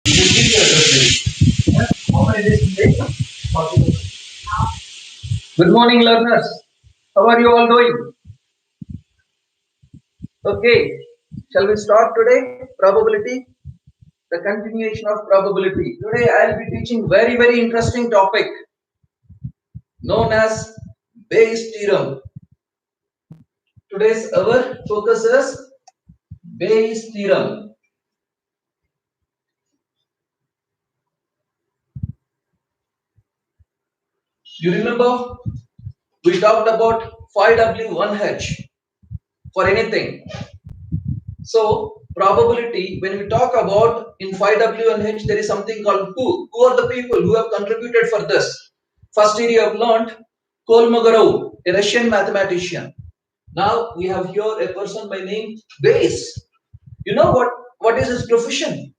How many days today? 40. Good morning, learners. How are you all doing? Okay, shall we start today? Probability, the continuation of probability. Today I will be teaching very interesting topic known as Bayes theorem. Today's our focus is Bayes theorem. You remember we talked about phi w 1h for anything. So probability, when we talk about in phi w and h, there is something called who. Who are the people who have contributed for this? First year you have learned Kolmogorov, a Russian mathematician. Now we have here a person by name Bayes. You know what is his profession?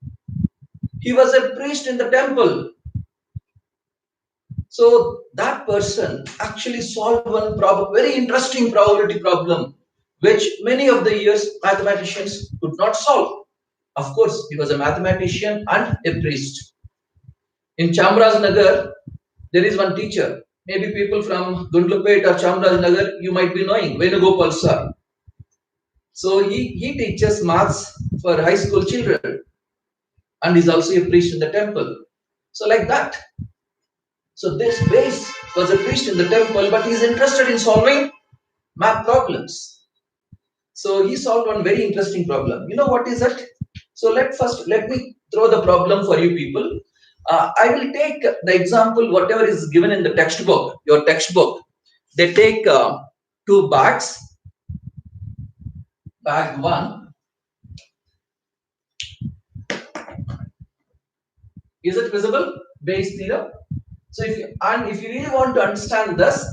He was a priest in the temple. So that person actually solved one very interesting probability problem, which many of the years mathematicians could not solve. Of course, he was a mathematician and a priest. In Chamrajnagar, there is one teacher. Maybe people from Gundlupet or Chamrajnagar, you might be knowing, Venugopal sir. So he teaches maths for high school children and is also a priest in the temple. So like that. So this Bayes was a priest in the temple, but he's interested in solving math problems. So he solved one very interesting problem. You know what is it? So let me throw the problem for you people. I will take the example whatever is given in the textbook, your textbook. They take two bags. Bag one. Is it visible? Bayes theorem. So if you really want to understand this,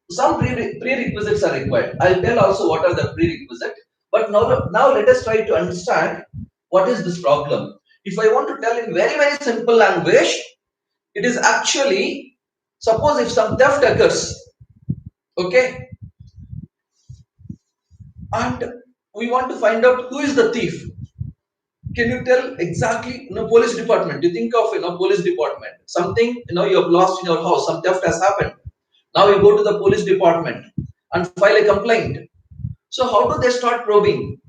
some prerequisites are required. I'll tell also what are the prerequisites. But now let us try to understand what is this problem. If I want to tell in very simple language, it is actually, suppose if some theft occurs, okay, and we want to find out who is the thief. Can you tell exactly, police department, you think of, police department, something, you have lost in your house, some theft has happened. Now you go to the police department and file a complaint. So how do they start probing?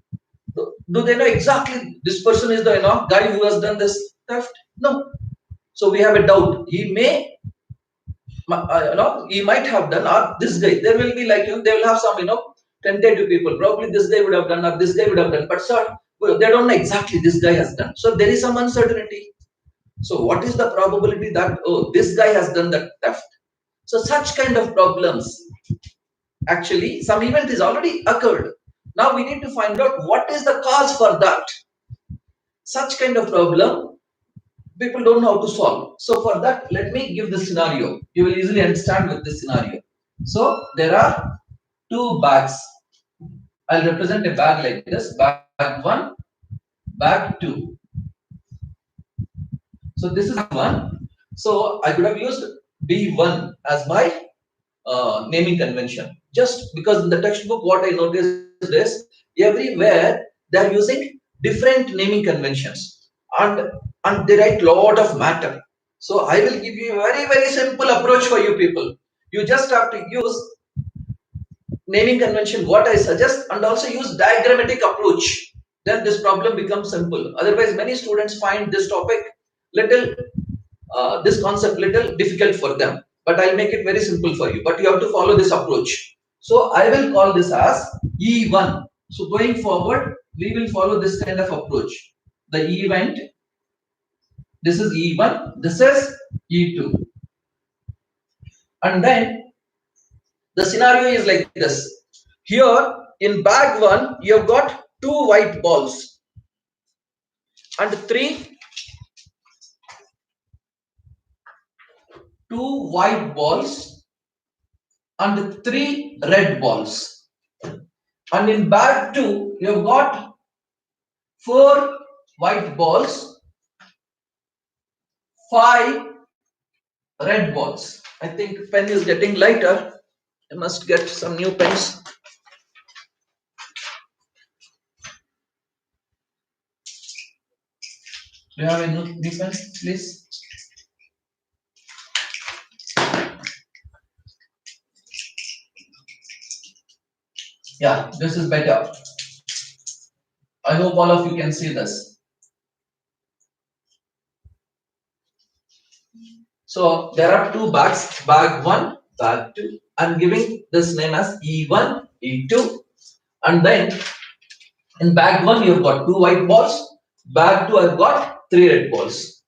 Do they know exactly this person is the guy who has done this theft? No. So we have a doubt. He may, he might have done, or this guy. There will be like, they will have some, tentative people. Probably this guy would have done, or this guy would have done. But sir, they don't know exactly this guy has done. So there is some uncertainty. So what is the probability that, oh, this guy has done that theft? So such kind of problems, actually, some event is already occurred. Now we need to find out what is the cause for that. Such kind of problem, people don't know how to solve. So for that, let me give this scenario. You will easily understand with this scenario. So there are two bags. I'll represent a bag like this, bag one, bag two. So this is one. So I could have used B1 as my naming convention. Just because in the textbook, what I noticed is everywhere they are using different naming conventions, and they write lot of matter. So I will give you a very simple approach for you people. You just have to use naming convention what I suggest, and also use diagrammatic approach. Then this problem becomes simple. Otherwise, many students find this topic little this concept little difficult for them, but I'll make it very simple for you. But you have to follow this approach. So I will call this as E1. So going forward, we will follow this kind of approach. The event, this is E1, this is E2. And then the scenario is like this. Here in bag 1, you have got 2 white balls and 2 white balls and 3 red balls. And in bag 2, you have got 4 white balls, 5 red balls. I think pen is getting lighter. I must get some new pens. Do you have a new pen, please? Yeah, this is better. I hope all of you can see this. So there are two bags, bag 1, bag 2. I'm giving this name as E1, E2, and then in bag 1 you've got 2 white balls, bag 2 I've got 3 red balls.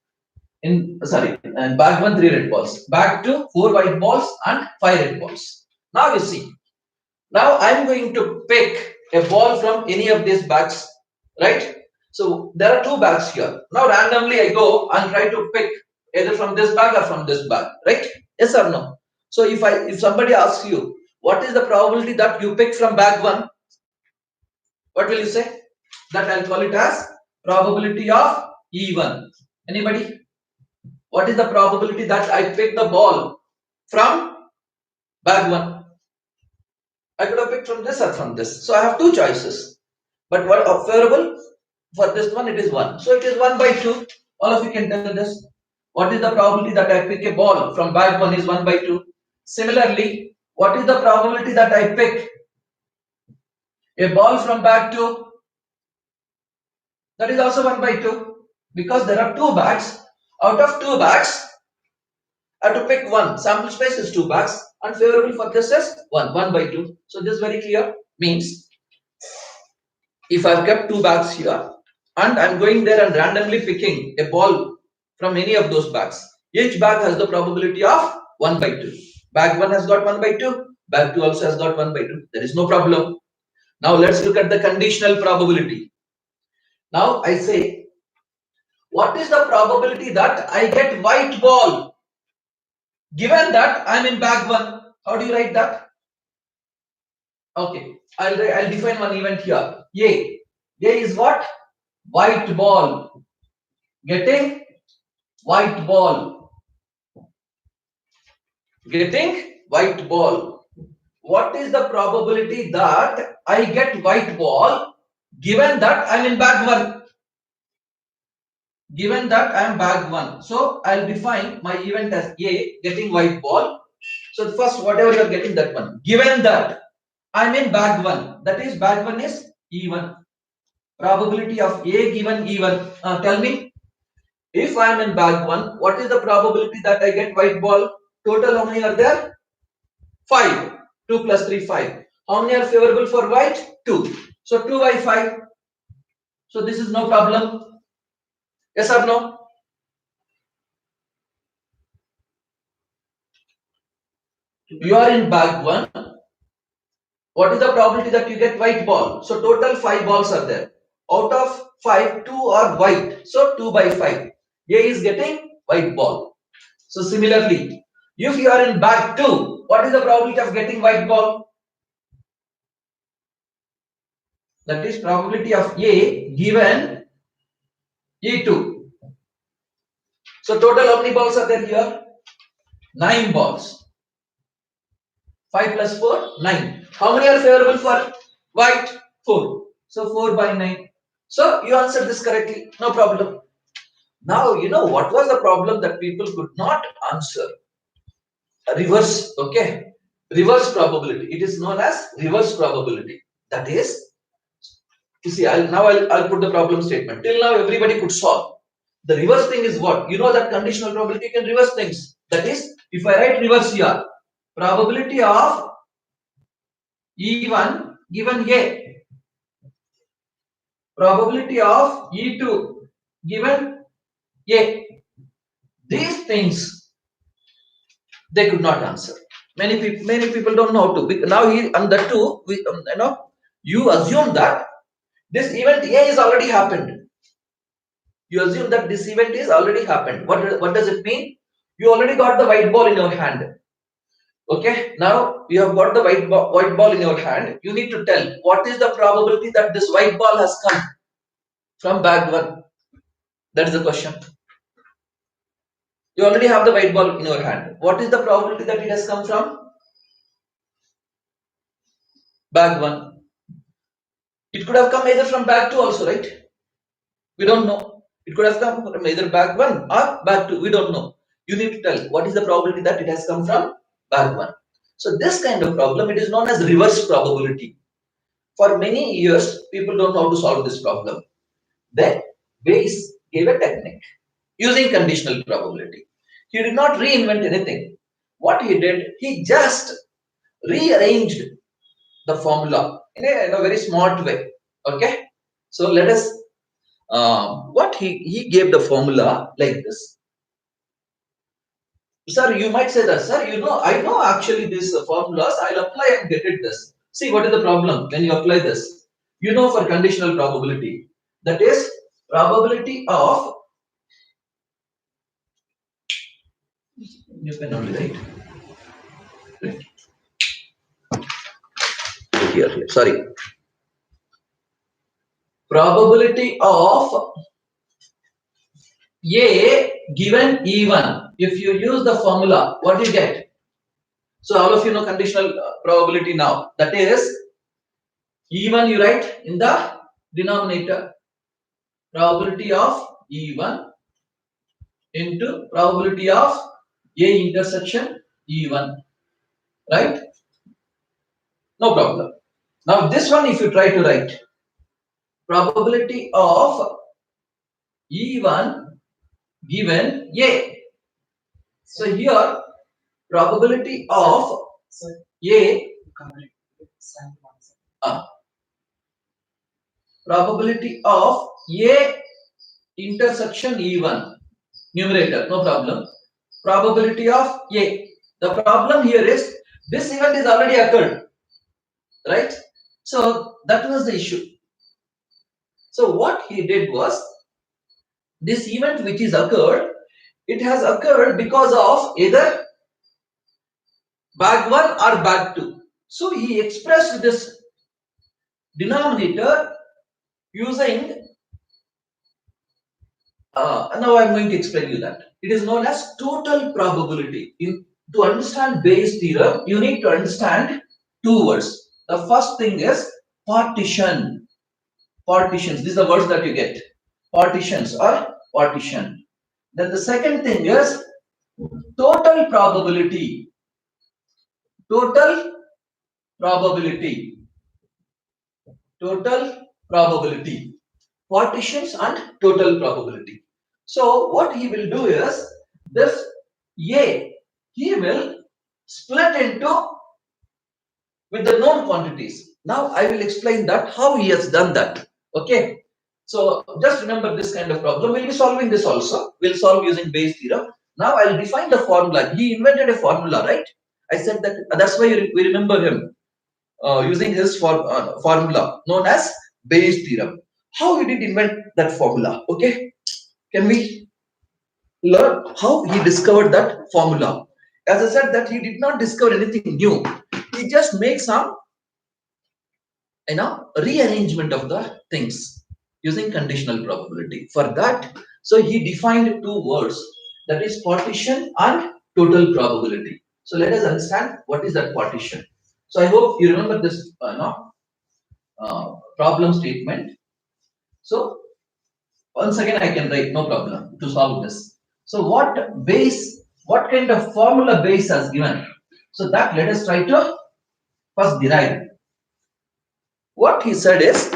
In bag 1 3 red balls, bag 2 4 white balls and 5 red balls. Now you see, now I'm going to pick a ball from any of these bags, right? So there are 2 bags here. Now randomly I go and try to pick either from this bag or from this bag, right? Yes or no? So if somebody asks you what is the probability that you pick from bag 1, what will you say? That I'll call it as probability of E1. Anybody? What is the probability that I pick the ball from bag 1? I could have picked from this or from this. So I have 2 choices. But what observable for this one, it is 1. So it is 1 by 2. All of you can tell this. What is the probability that I pick a ball from bag 1 is 1 by 2. Similarly, what is the probability that I pick a ball from bag 2? That is also 1 by 2. Because there are 2 bags. Out of 2 bags, I have to pick one. Sample space is 2 bags. Unfavorable for this is 1 by 2. So this is very clear. Means if I've kept 2 bags here and I'm going there and randomly picking a ball from any of those bags, each bag has the probability of 1 by 2. Bag 1 has got 1 by 2, bag 2 also has got 1 by 2. There is no problem. Now let's look at the conditional probability. Now I say, what is the probability that I get white ball given that I'm in bag 1? How do you write that? Okay, I'll define one event here. A. A is what? White ball. Getting white ball. Getting white ball. What is the probability that I get white ball given that I'm in bag 1? Given that I am bag 1. So I'll define my event as A, getting white ball. So first, whatever you are getting, that one. Given that I'm in bag 1, that is bag 1 is E1. Probability of A given E1. Tell me, if I am in bag 1, what is the probability that I get white ball? Total how many are there? 5. 2 plus 3, 5. How many are favorable for white? 2. So 2 by 5. So this is no problem. Yes or no? You are in bag 1. What is the probability that you get white ball? So total 5 balls are there. Out of 5, 2 are white. So 2 by 5. A is getting white ball. So similarly, if you are in bag 2, what is the probability of getting white ball? That is probability of A given E2. So total how many balls are there here? 9 balls. 5 plus 4, 9. How many are favorable for white? 4. So 4 by 9. So you answered this correctly. No problem. Now, you know what was the problem that people could not answer? Reverse, okay? Reverse probability. It is known as reverse probability. That is, you see, I'll put the problem statement. Till now, everybody could solve. The reverse thing is what? You know that conditional probability can reverse things. That is, if I write reverse here, probability of E1 given A, probability of E2 given A. These things they could not answer. Many people don't know how to. Now and that too, you assume that this event A is already happened. You assume that this event is already happened. What does it mean? You already got the white ball in your hand. Okay, now you have got the white ball in your hand. You need to tell what is the probability that this white ball has come from bag 1. That is the question. You already have the white ball in your hand. What is the probability that it has come from bag 1? It could have come either from bag 2 also, right? We don't know. It could have come from either bag 1 or bag 2. We don't know. You need to tell what is the probability that it has come from bag 1. So this kind of problem, it is known as reverse probability. For many years, people don't know how to solve this problem. Then Bayes gave a technique using conditional probability. He did not reinvent anything. What he did, he just rearranged the formula in a very smart way. Okay, so let us. What he gave the formula like this. Sir, you might say that, sir, I know actually these formulas. I'll apply and get it this. See, what is the problem when you apply this? For conditional probability, that is probability of. You can only write. Here. Sorry. Probability of A given E1. If you use the formula, what do you get? So all of you know conditional probability now. That is E1 you write in the denominator. Probability of E1 into probability of A intersection E1. Right? No problem. Now this one if you try to write probability of E1 given A. So here probability of A probability of A intersection E1 numerator, no problem. Probability of A. The problem here is this event is already occurred, right? So that was the issue. So what he did was this event which is occurred, it has occurred because of either bag 1 or bag 2. So he expressed this denominator using now I'm going to explain you that. It is known as total probability. To understand Bayes' theorem, you need to understand two words. The first thing is partition. Partitions. These are the words that you get. Partitions or partition. Then the second thing is total probability. Total probability. Total probability. Partitions and total probability. So what he will do is this A, he will split into with the known quantities. Now I will explain that how he has done that. Okay. So just remember this kind of problem. We'll be solving this also. We'll solve using Bayes' theorem. Now I'll define the formula. He invented a formula, right? I said that that's why we remember him using his formula known as Bayes' theorem. How he did invent that formula? Okay. Can we learn how he discovered that formula? As I said that he did not discover anything new. He just makes some rearrangement of the things using conditional probability. For that, so he defined two words, that is partition and total probability. So let us understand what is that partition. So I hope you remember this problem statement. So once again I can write, no problem, to solve this. So what kind of formula Bayes has given? So that let us try to first derive. What he said is,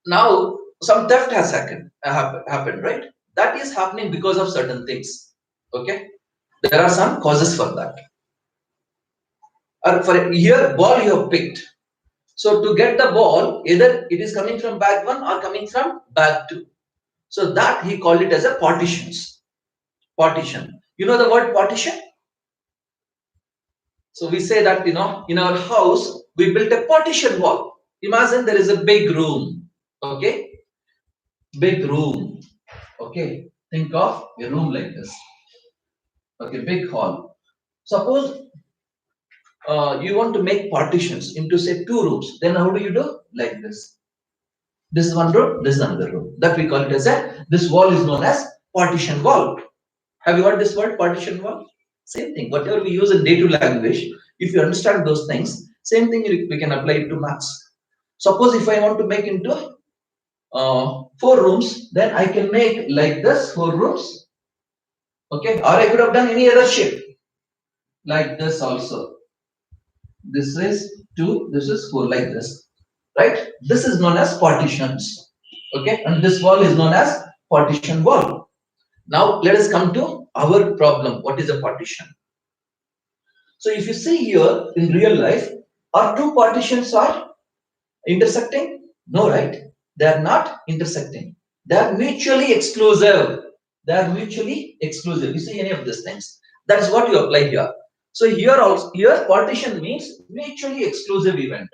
now some theft has happened, right? That is happening because of certain things. Okay, there are some causes for that. Or for here, ball you have picked. So to get the ball, either it is coming from bag 1 or coming from bag 2. So that he called it as a partitions. Partition. You know the word partition? So we say that in our house we built a partition wall. Imagine there is a big room. Okay, big room. Okay, think of a room like this. Okay, big hall. Suppose you want to make partitions into say 2 rooms. Then how do you do? Like this. This is one room. This is another room. That we call it as this wall is known as partition wall. Have you heard this word partition wall? Same thing. Whatever we use in day-to-day language, if you understand those things, same thing we can apply it to maths. Suppose if I want to make into 4 rooms, then I can make like this 4 rooms. Okay, or I could have done any other shape like this also. This is 2, this is 4, like this, right? This is known as partitions. Okay, and this wall is known as partition wall. Now let us come to our problem. What is a partition? So if you see here in real life, are two partitions are intersecting? No, right? They are not intersecting. They are mutually exclusive. They are mutually exclusive. You see any of these things? That is what you apply here. So here also, here partition means mutually exclusive event.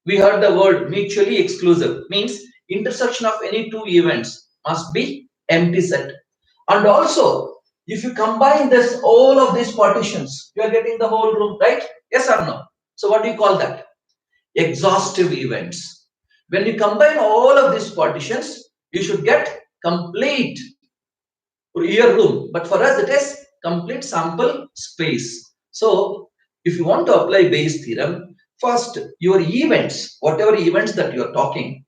We heard the word mutually exclusive means intersection of any two events must be empty set. And also, if you combine this all of these partitions, you are getting the whole room, right? Yes or no? So what do you call that? Exhaustive events. When you combine all of these partitions, you should get complete year room. But for us, it is complete sample space. So if you want to apply Bayes theorem, first your events, whatever events that you are talking,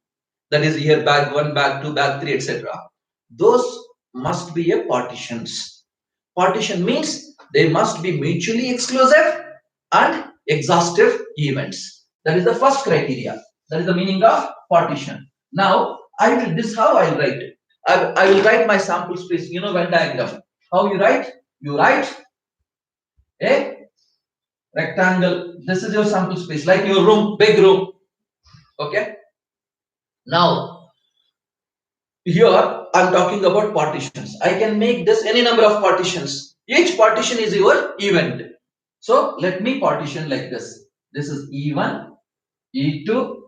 that is here bag 1, bag 2, bag 3, etc. Those must be a partitions. Partition means they must be mutually exclusive and exhaustive events. That is the first criteria. That is the meaning of partition. Now, I will this how I will write it. I will write my sample space, Venn diagram. How you write? You write a rectangle. This is your sample space, like your room, big room. Okay. Now, here I'm talking about partitions. I can make this any number of partitions. Each partition is your event. So let me partition like this. This is E1, E2,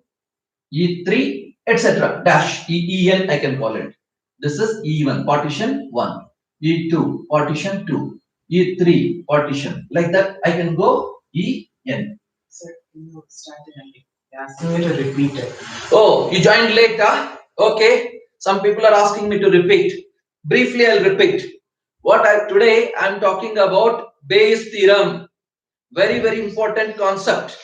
E3, etc. Dash EN I can call it. This is E1 partition 1, E2 partition 2, E3 partition. Like that I can go EN. Sir, you started asking me to repeat it. Oh, you joined late, huh? Okay. Some people are asking me to repeat. Briefly, I'll repeat. Today I'm talking about Bayes theorem. Very, very important concept.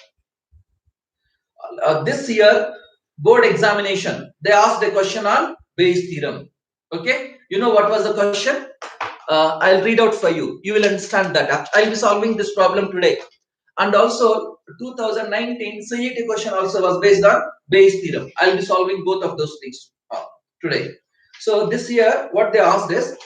This year, board examination, they asked a question on Bayes theorem. Okay. You know what was the question? I'll read out for you. You will understand that. I'll be solving this problem today. And also 2019 CET question also was based on Bayes theorem. I'll be solving both of those things today. So this year what they asked is,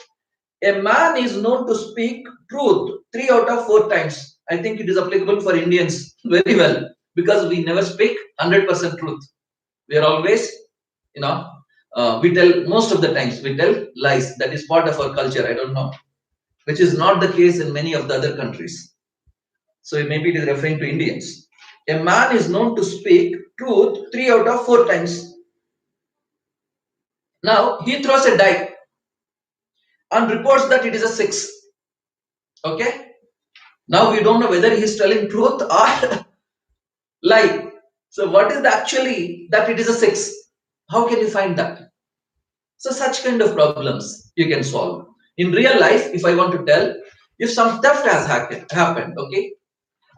a man is known to speak truth 3 out of 4 times. I think it is applicable for Indians very well because we never speak 100% truth. We are always, we tell most of the times we tell lies. That is part of our culture. I don't know, which is not the case in many of the other countries. So maybe it is referring to Indians. A man is known to speak truth 3 out of 4 times. Now he throws a die and reports that it is a 6. Okay. Now we don't know whether he is telling truth or lie. So what is the actually that it is a 6? How can you find that? So such kind of problems you can solve. In real life, if I want to tell, if some theft has happened, okay,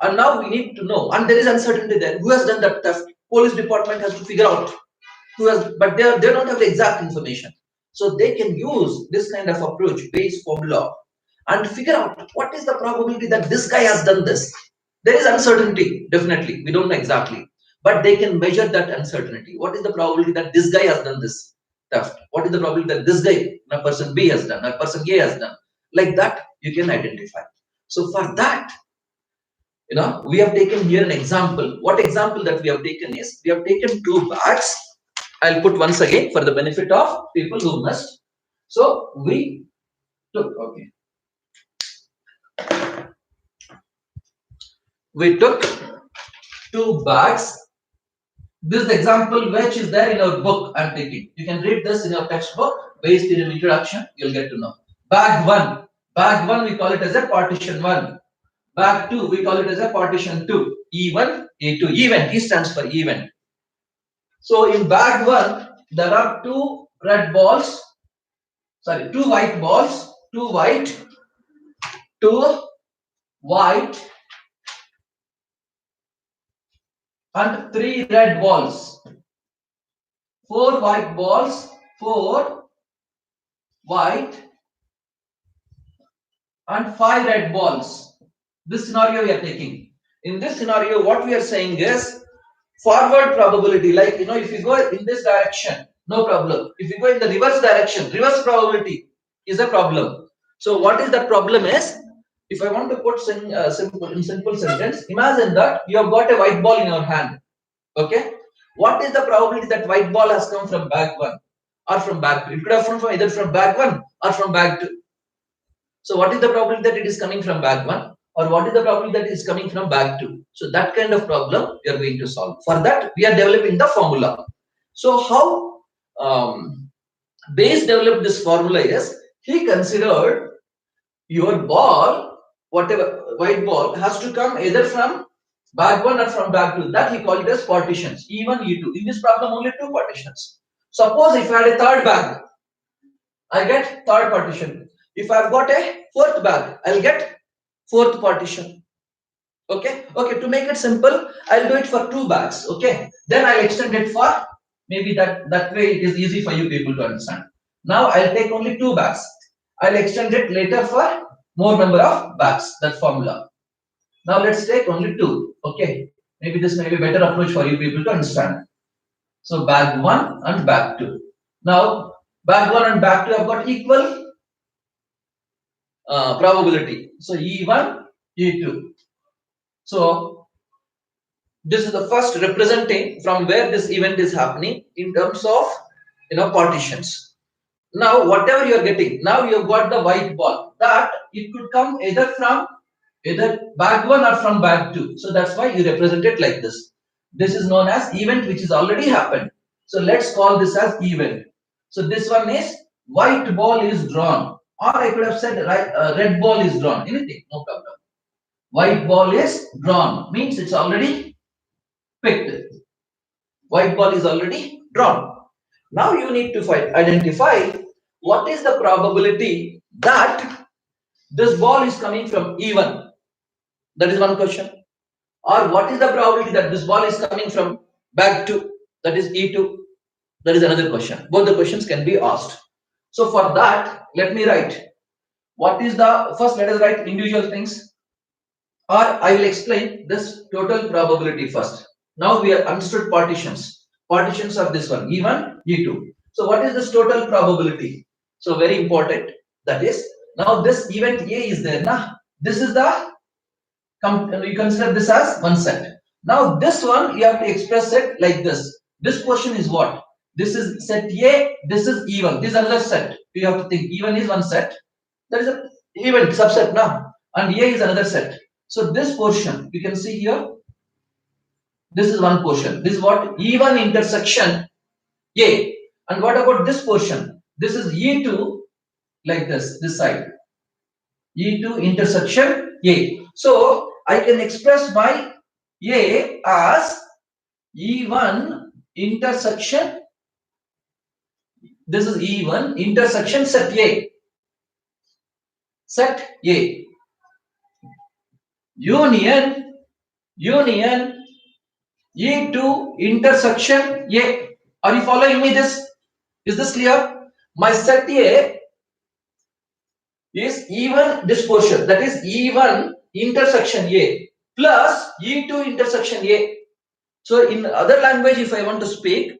and now we need to know, and there is uncertainty there. Who has done that theft? Police department has to figure out who has, but they don't have the exact information. So they can use this kind of approach, Bayes formula, and figure out what is the probability that this guy has done this. There is uncertainty, definitely. We don't know exactly. But they can measure that uncertainty. What is the probability that this guy has done this theft? What is the probability that this guy, a person B has done, a person A has done? Like that, you can identify. So for that, we have taken here an example. What example that we have taken is, we have taken 2 bags. I'll put once again for the benefit of people who must. So we took, okay. We took 2 bags. This is the example which is there in our book I'm taking. You can read this in your textbook, Bayes theorem introduction, you'll get to know. Bag 1. Bag 1 we call it as a partition 1. Bag 2 we call it as a partition 2. E1, E2. Event, E stands for event. So in bag 1, there are 2 red balls, 2 white balls, 2 white, and 3 red balls. 4 white balls, 4 white and 5 red balls. This scenario we are taking. In this scenario, what we are saying is forward probability. Like, if you go in this direction, no problem. If you go in the reverse direction, reverse probability is a problem. So what is that problem is, if I want to put simple sentence, imagine that you have got a white ball in your hand. Okay. What is the probability that white ball has come from bag 1 or from bag 2? It could have come from either from bag 1 or from bag 2. So what is the probability that it is coming from bag 1, or what is the probability that it is coming from bag 2? So that kind of problem we are going to solve. For that, we are developing the formula. So how Bayes developed this formula is, he considered your ball, whatever white ball, has to come either from bag 1 or from bag 2. That he called it as partitions, E1, E2. In this problem, only 2 partitions. Suppose if I had a third bag, I get third partition. If I've got a fourth bag, I'll get fourth partition. Okay. To make it simple, I'll do it for 2 bags. Okay. Then I'll extend it for, maybe that way it is easy for you people to understand. Now I'll take only 2 bags. I'll extend it later for more number of bags. That formula. Now let's take only 2. Okay. Maybe this may be a better approach for you people to understand. So bag 1 and bag 2. Now bag 1 and bag 2 have got equal probability. So E1, E2. So this is the first representing from where this event is happening in terms of partitions. Now whatever you are getting, now you have got the white ball, that it could come either from bag 1 or from bag 2. So that's why you represent it like this. This is known as event which is already happened. So let's call this as event. So this one is white ball is drawn, or I could have said red ball is drawn. Anything, no problem. White ball is drawn means it's already picked. White ball is already drawn. Now you need to identify what is the probability that this ball is coming from E1. That is one question. Or what is the probability that this ball is coming from bag 2? That is E2. That is another question. Both the questions can be asked. So for that, let me write. What is the first? Let us write individual things. Or I will explain this total probability first. Now we have understood partitions. Partitions of this one, E1, E2. So what is this total probability? So very important. That is, now this event A is there. Nah? This is the, you consider this as one set. Now this one, you have to express it like this. This question is what? This is set A, this is E1. This is another set. You have to think E1 is one set. That is an event subset now. And A is another set. So this portion, you can see here, this is one portion. This is what? E1 intersection A. And what about this portion? This is E2, like this side. E2 intersection A. So I can express my A as E1 intersection. This is E1 intersection set A. Set A. Union E2 intersection A. Are you following me this? Is this clear? My set A is E1 this portion, that is E1 intersection A plus E2 intersection A. So in other language, if I want to speak,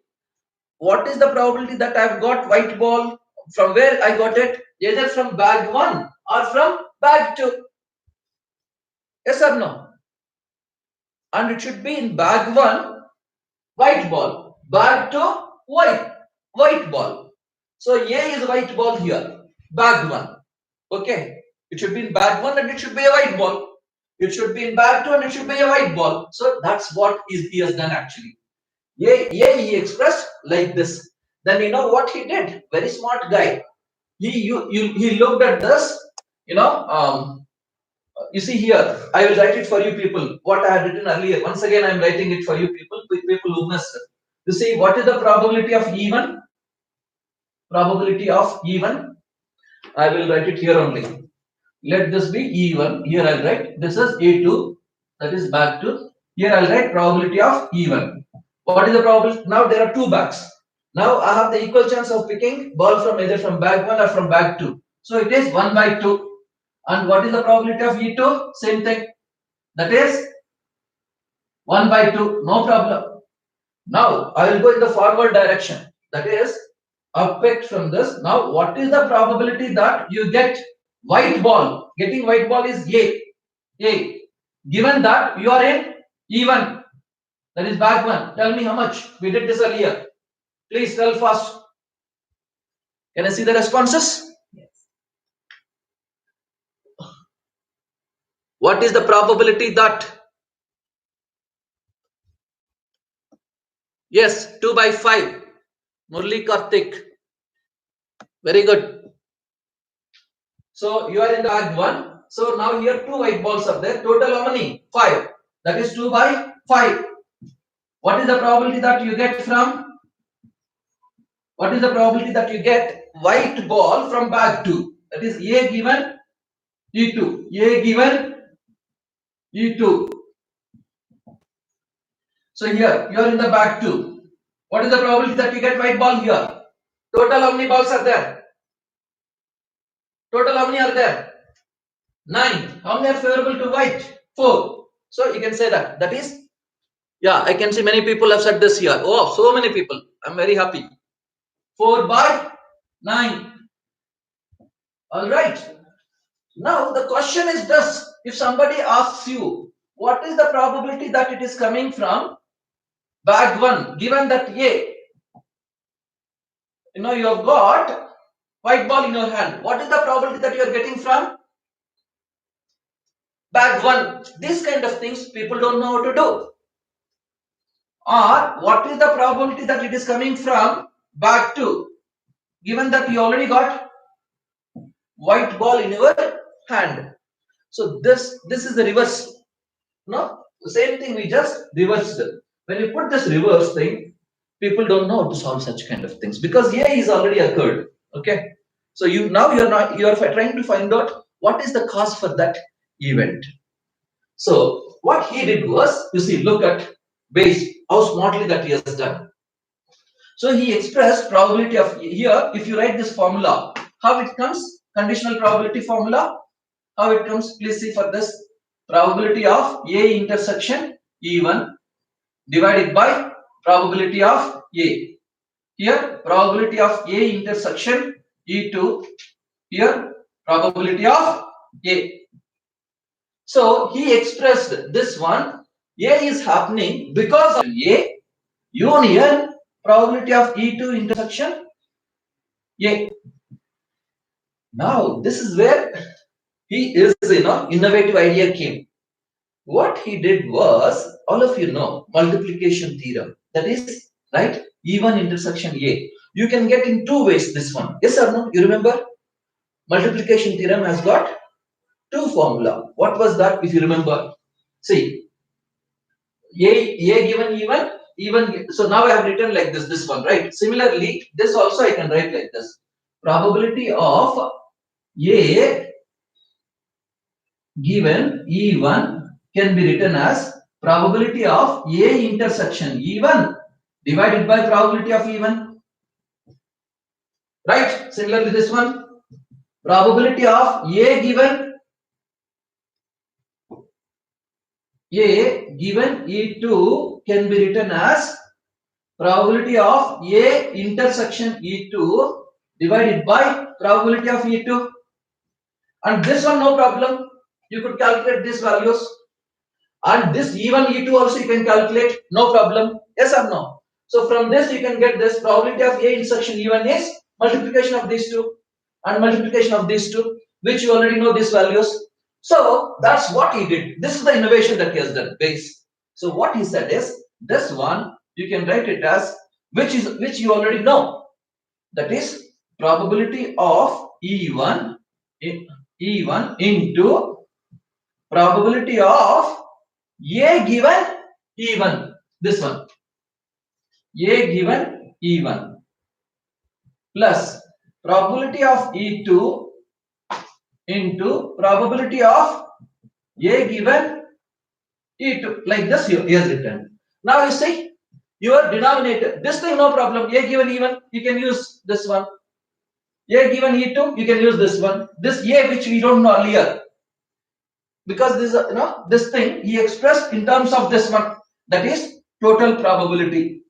what is the probability that I've got white ball? From where I got it? Either from bag 1 or from bag 2. Yes or no? And it should be in bag 1 white ball, bag 2 white ball. So A is white ball here, bag 1. Okay, it should be in bag 1 and it should be a white ball. It should be in bag 2 and it should be a white ball. So that's what he has done actually. He expressed like this. Then you know what he did? Very smart guy. He looked at this. You see here, I will write it for you people. What I had written earlier. Once again, I am writing it for you people. People who missed it. You see, what is the probability of E1? Probability of E1. I will write it here only. Let this be E1. Here I'll write. This is A2. That is bag 2. Here I'll write probability of E1. What is the probability? Now there are 2 bags. Now I have the equal chance of picking ball from either from bag 1 or from bag 2. So it is 1 by 2. And what is the probability of E2? Same thing. That is 1 by 2. No problem. Now I will go in the forward direction. That is up picked from this. Now what is the probability that you get white ball? Getting white ball is A. A. Given that you are in E1. That is bag 1. Tell me how much. We did this earlier. Please tell fast. Can I see the responses? Yes. What is the probability that? Yes, 2 by 5. Murali Karthik. Very good. So you are in the bag 1. So now here 2 white balls are there. Total how many? 5. That is 2 by 5. What is the probability that you get from? What is the probability that you get white ball from bag 2? That is A given E2. A given E2. So here you are in the bag 2. What is the probability that you get white ball here? Total how many balls are there? Total how many are there? 9. How many are favorable to white? 4. So you can say that. That is, yeah, I can see many people have said this here. Oh, so many people. I'm very happy. 4 by 9. Alright. Now the question is this. If somebody asks you, what is the probability that it is coming from bag 1, given that A, you have got white ball in your hand. What is the probability that you are getting from bag 1? These kind of things people don't know how to do. Or what is the probability that it is coming from bag 2, given that you already got white ball in your hand. So this is the reverse. No, the same thing we just reversed. When you put this reverse thing, people don't know how to solve such kind of things because A is already occurred. Okay, so you are trying to find out what is the cause for that event. So what he did was, you see, look at base how smartly that he has done. So he expressed probability of here. If you write this formula, how it comes? Conditional probability formula. How it comes? Please see for this. Probability of A intersection E1 divided by probability of A. Here probability of A intersection E2. Here probability of A. So he expressed this one. A is happening because of A union probability of E2 intersection A. Now this is where he is, innovative idea came. What he did was, all of you know, multiplication theorem. That is, right, E1 intersection A. You can get in two ways this one. Yes or no? You remember? Multiplication theorem has got two formula. What was that, if you remember? See, A given E1, even, so now I have written like this one, right? Similarly, this also I can write like this. Probability of A given E1 can be written as probability of A intersection E1 divided by probability of E1. Right? Similarly, this one. Probability of A given E2 can be written as probability of A intersection E2 divided by probability of E2. And this one, no problem. You could calculate these values. And this E1, E2 also you can calculate, no problem. Yes or no? So from this you can get this probability of A intersection E1 is multiplication of these two and multiplication of these two, which you already know these values. So that's what he did. This is the innovation that he has done, base. So what he said is, this one you can write it as, which you already know. That is probability of E1 into probability of A given E1. This one. A given E1 plus probability of E2 into probability of A given E2. Like this he has written. Now you see, your denominator. This thing, no problem. A given E1, you can use this one. A given E2, you can use this one. This A which we don't know earlier, because this this thing he expressed in terms of this one, that is total probability.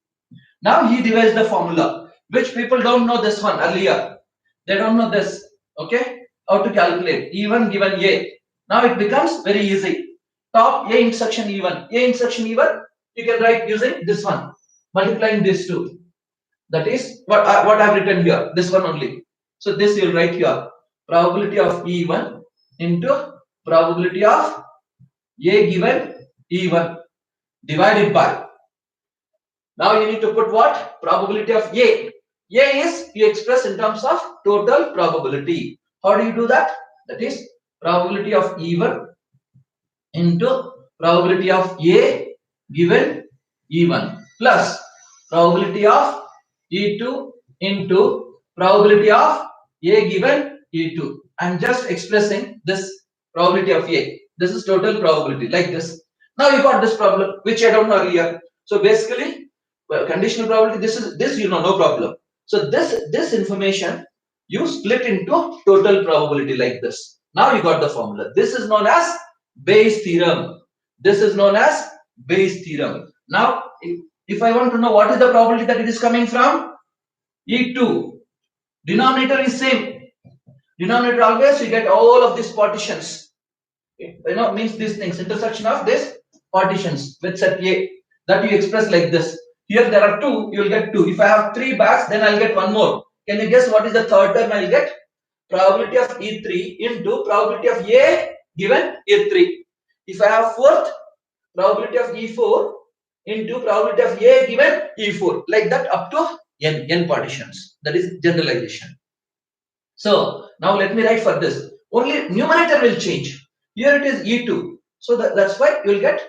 Now he devised the formula which people don't know this one earlier. They don't know this. Okay, how to calculate E1 given A. Now it becomes very easy. Top A intersection E1. A intersection E1 you can write using this one, multiplying these two. That is what I've written here. This one only. So this you'll write here. Probability of E1 into probability of A given E1 divided by. Now you need to put what? Probability of A. A is you express in terms of total probability. How do you do that? That is probability of E1 into probability of A given E1 plus probability of E2 into probability of A given E2. I'm just expressing this probability of A. This is total probability like this. Now you got this problem which I don't know earlier. So basically, well, conditional probability, this you know, no problem. So this information you split into total probability like this. Now you got the formula. This is known as Bayes theorem. This is known as Bayes theorem. Now, if I want to know what is the probability that it is coming from, E2. Denominator is same. Denominator always you get all of these partitions. Means these things, intersection of this partitions with set A, that you express like this. Here there are two, you will get two. If I have three bags, then I'll get one more. Can you guess what is the third term I'll get? Probability of E3 into probability of A given E3. If I have fourth, probability of E4 into probability of A given E4. Like that up to n partitions. That is generalization. So now let me write for this. Only numerator will change. Here it is E2. So that's why you will get,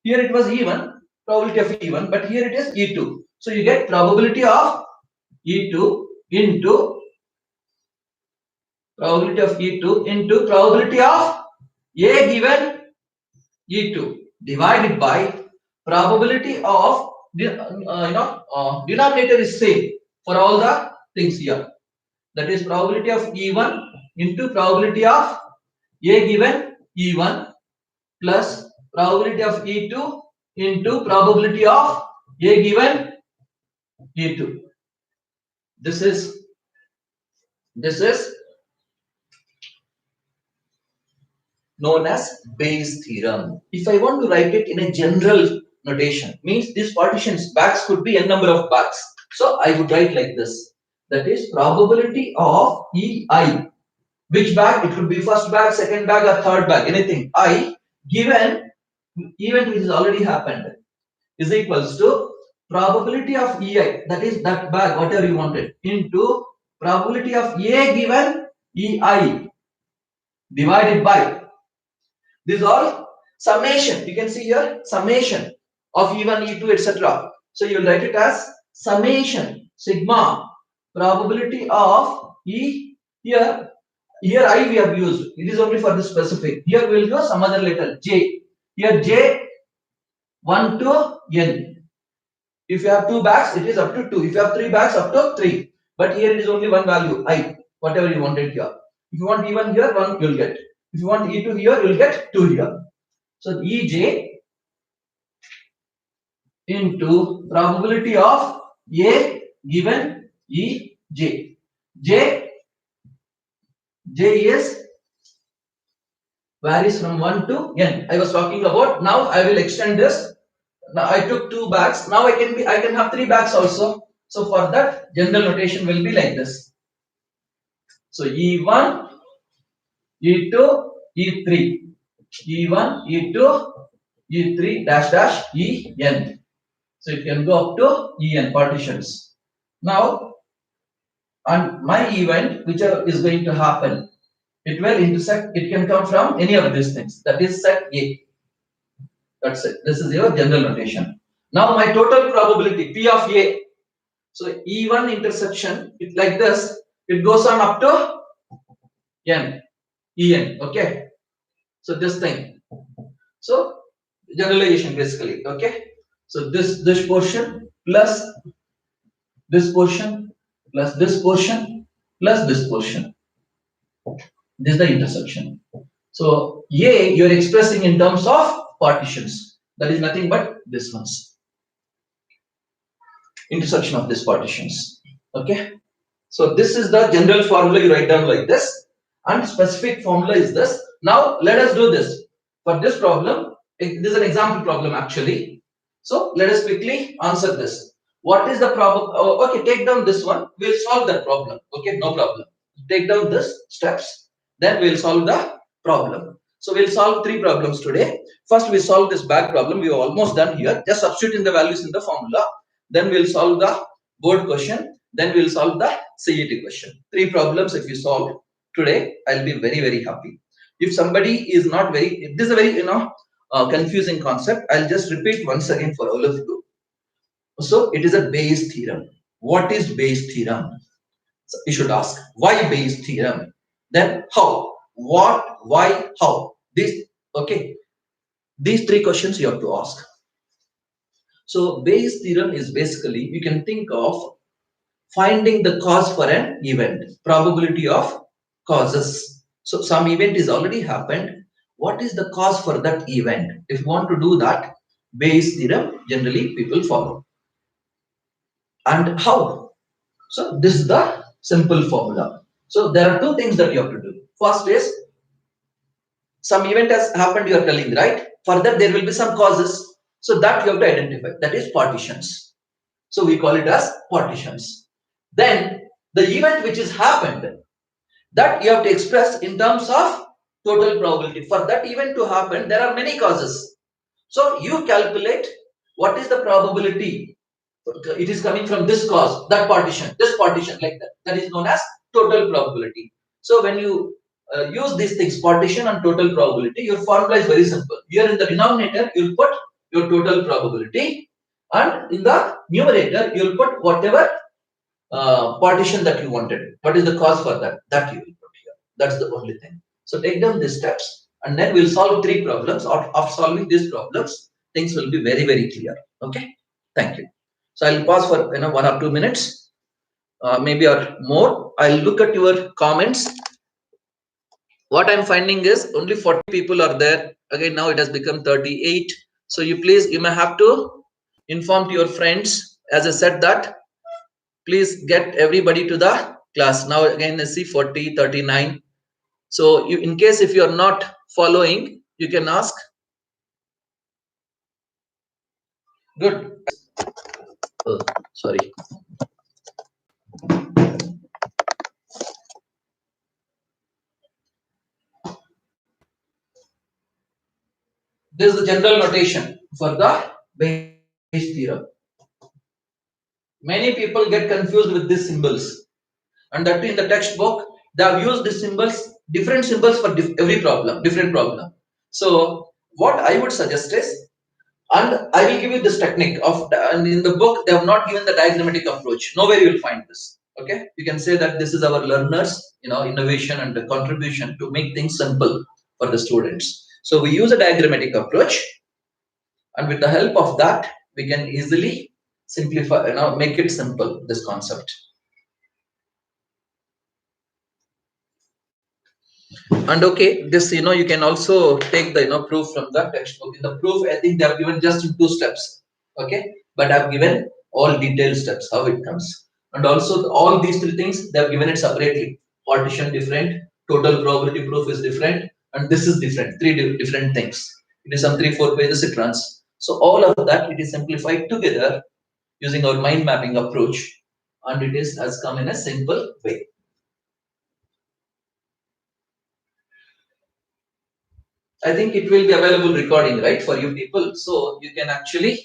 here it was E1, probability of E1, but here it is E2. So you get probability of E2 into probability of E2 into probability of A given E2 divided by probability of denominator is same for all the things here. That is probability of E1 into probability of A given E1 plus probability of E2 into probability of A given E2. This is known as Bayes theorem. If I want to write it in a general notation, means these partitions, bags could be n number of bags. So I would write like this. That is probability of EI. Which bag? It could be first bag, second bag, or third bag, anything. I given event which has already happened is equals to probability of EI, that is that bag, whatever you wanted, into probability of A given EI divided by, this all summation. You can see here summation of E1, E2, etc. So you will write it as summation sigma probability of E. Here I we have used. It is only for the specific. Here we will use some other letter J. Here J 1 to N. If you have two bags, it is up to 2. If you have three bags, up to 3. But here it is only one value, I, whatever you wanted here. If you want E1 here, 1 you will get. If you want E2 here, you will get 2 here. So EJ into probability of A given EJ. J is varies from 1 to N. I was talking about. Now I will extend this. Now I took 2 bags. Now I can have 3 bags also. So for that, general notation will be like this. So E1, E2, E3, E1, E2, E3 dash dash En. So it can go up to En partitions. Now, and my event, whichever is going to happen, it will intersect. It can come from any of these things. That is set A. That's it. This is your general notation. Now my total probability P of A. So E1 intersection, it like this. It goes on up to En. Okay. So this thing. So generalization basically. Okay. So this portion plus this portion plus this portion plus this portion. This is the intersection. So A you are expressing in terms of partitions. That is nothing but this one's intersection of these partitions. Okay. So this is the general formula you write down like this, and specific formula is this. Now let us do this. For this problem, this is an example problem actually. So let us quickly answer this. What is the problem? Oh, okay, take down this one. We'll solve that problem. Okay, no problem. Take down this steps. Then we'll solve the problem. So we'll solve three problems today. First we solve this back problem. We are almost done here. Just substitute in the values in the formula. Then we'll solve the board question. Then we'll solve the CET question. Three problems if you solve today, I'll be very, very happy. If somebody is not very, this is a very, confusing concept. I'll just repeat once again for all of you. So it is a Bayes theorem. What is Bayes theorem? So you should ask, why Bayes theorem? Then how? What, why, how? Okay. These three questions you have to ask. So Bayes theorem is basically, you can think of finding the cause for an event, probability of causes. So some event is already happened. What is the cause for that event? If you want to do that, Bayes theorem generally people follow. And how? So this is the simple formula. So there are two things that you have to do. First is some event has happened, you are telling, right? For that there will be some causes. So that you have to identify. That is partitions. So we call it as partitions. Then the event which has happened, that you have to express in terms of total probability. For that event to happen, there are many causes. So you calculate what is the probability. It is coming from this cause, that partition, this partition, like that. That is known as total probability. So when you use these things, partition and total probability, your formula is very simple. Here in the denominator, you will put your total probability, and in the numerator, you will put whatever partition that you wanted. What is the cause for that? That you will put here. That's the only thing. So take down these steps, and then we'll solve three problems. After solving these problems, things will be very, very clear. Okay. Thank you. So I'll pause for 1 or 2 minutes, maybe or more. I'll look at your comments. What I'm finding is only 40 people are there. Again, now it has become 38. So you may have to inform to your friends. As I said that, please get everybody to the class. Now again I see 40, 39. So in case if you are not following, you can ask. Good. Oh, sorry. This is the general notation for the Bayes theorem. Many people get confused with these symbols, and that in the textbook they have used these symbols, different symbols for every problem, different problem. So what I would suggest is, and I will give you this technique of, and in the book they have not given the diagrammatic approach. Nowhere you will find this. Okay, you can say that this is our learners, innovation and the contribution to make things simple for the students. So we use a diagrammatic approach, and with the help of that, we can easily simplify, make it simple, this concept. And okay, this you can also take the proof from the textbook. In the proof, I think they have given just in 2 steps. Okay, but I've given all detailed steps how it comes, and also all these 3 things they have given it separately. Partition different, total probability proof is different, and this is different. 3 different things. It is some 3-4 pages it runs. So all of that it is simplified together using our mind mapping approach, and it has come in a simple way. I think it will be available recording, right, for you people. So you can actually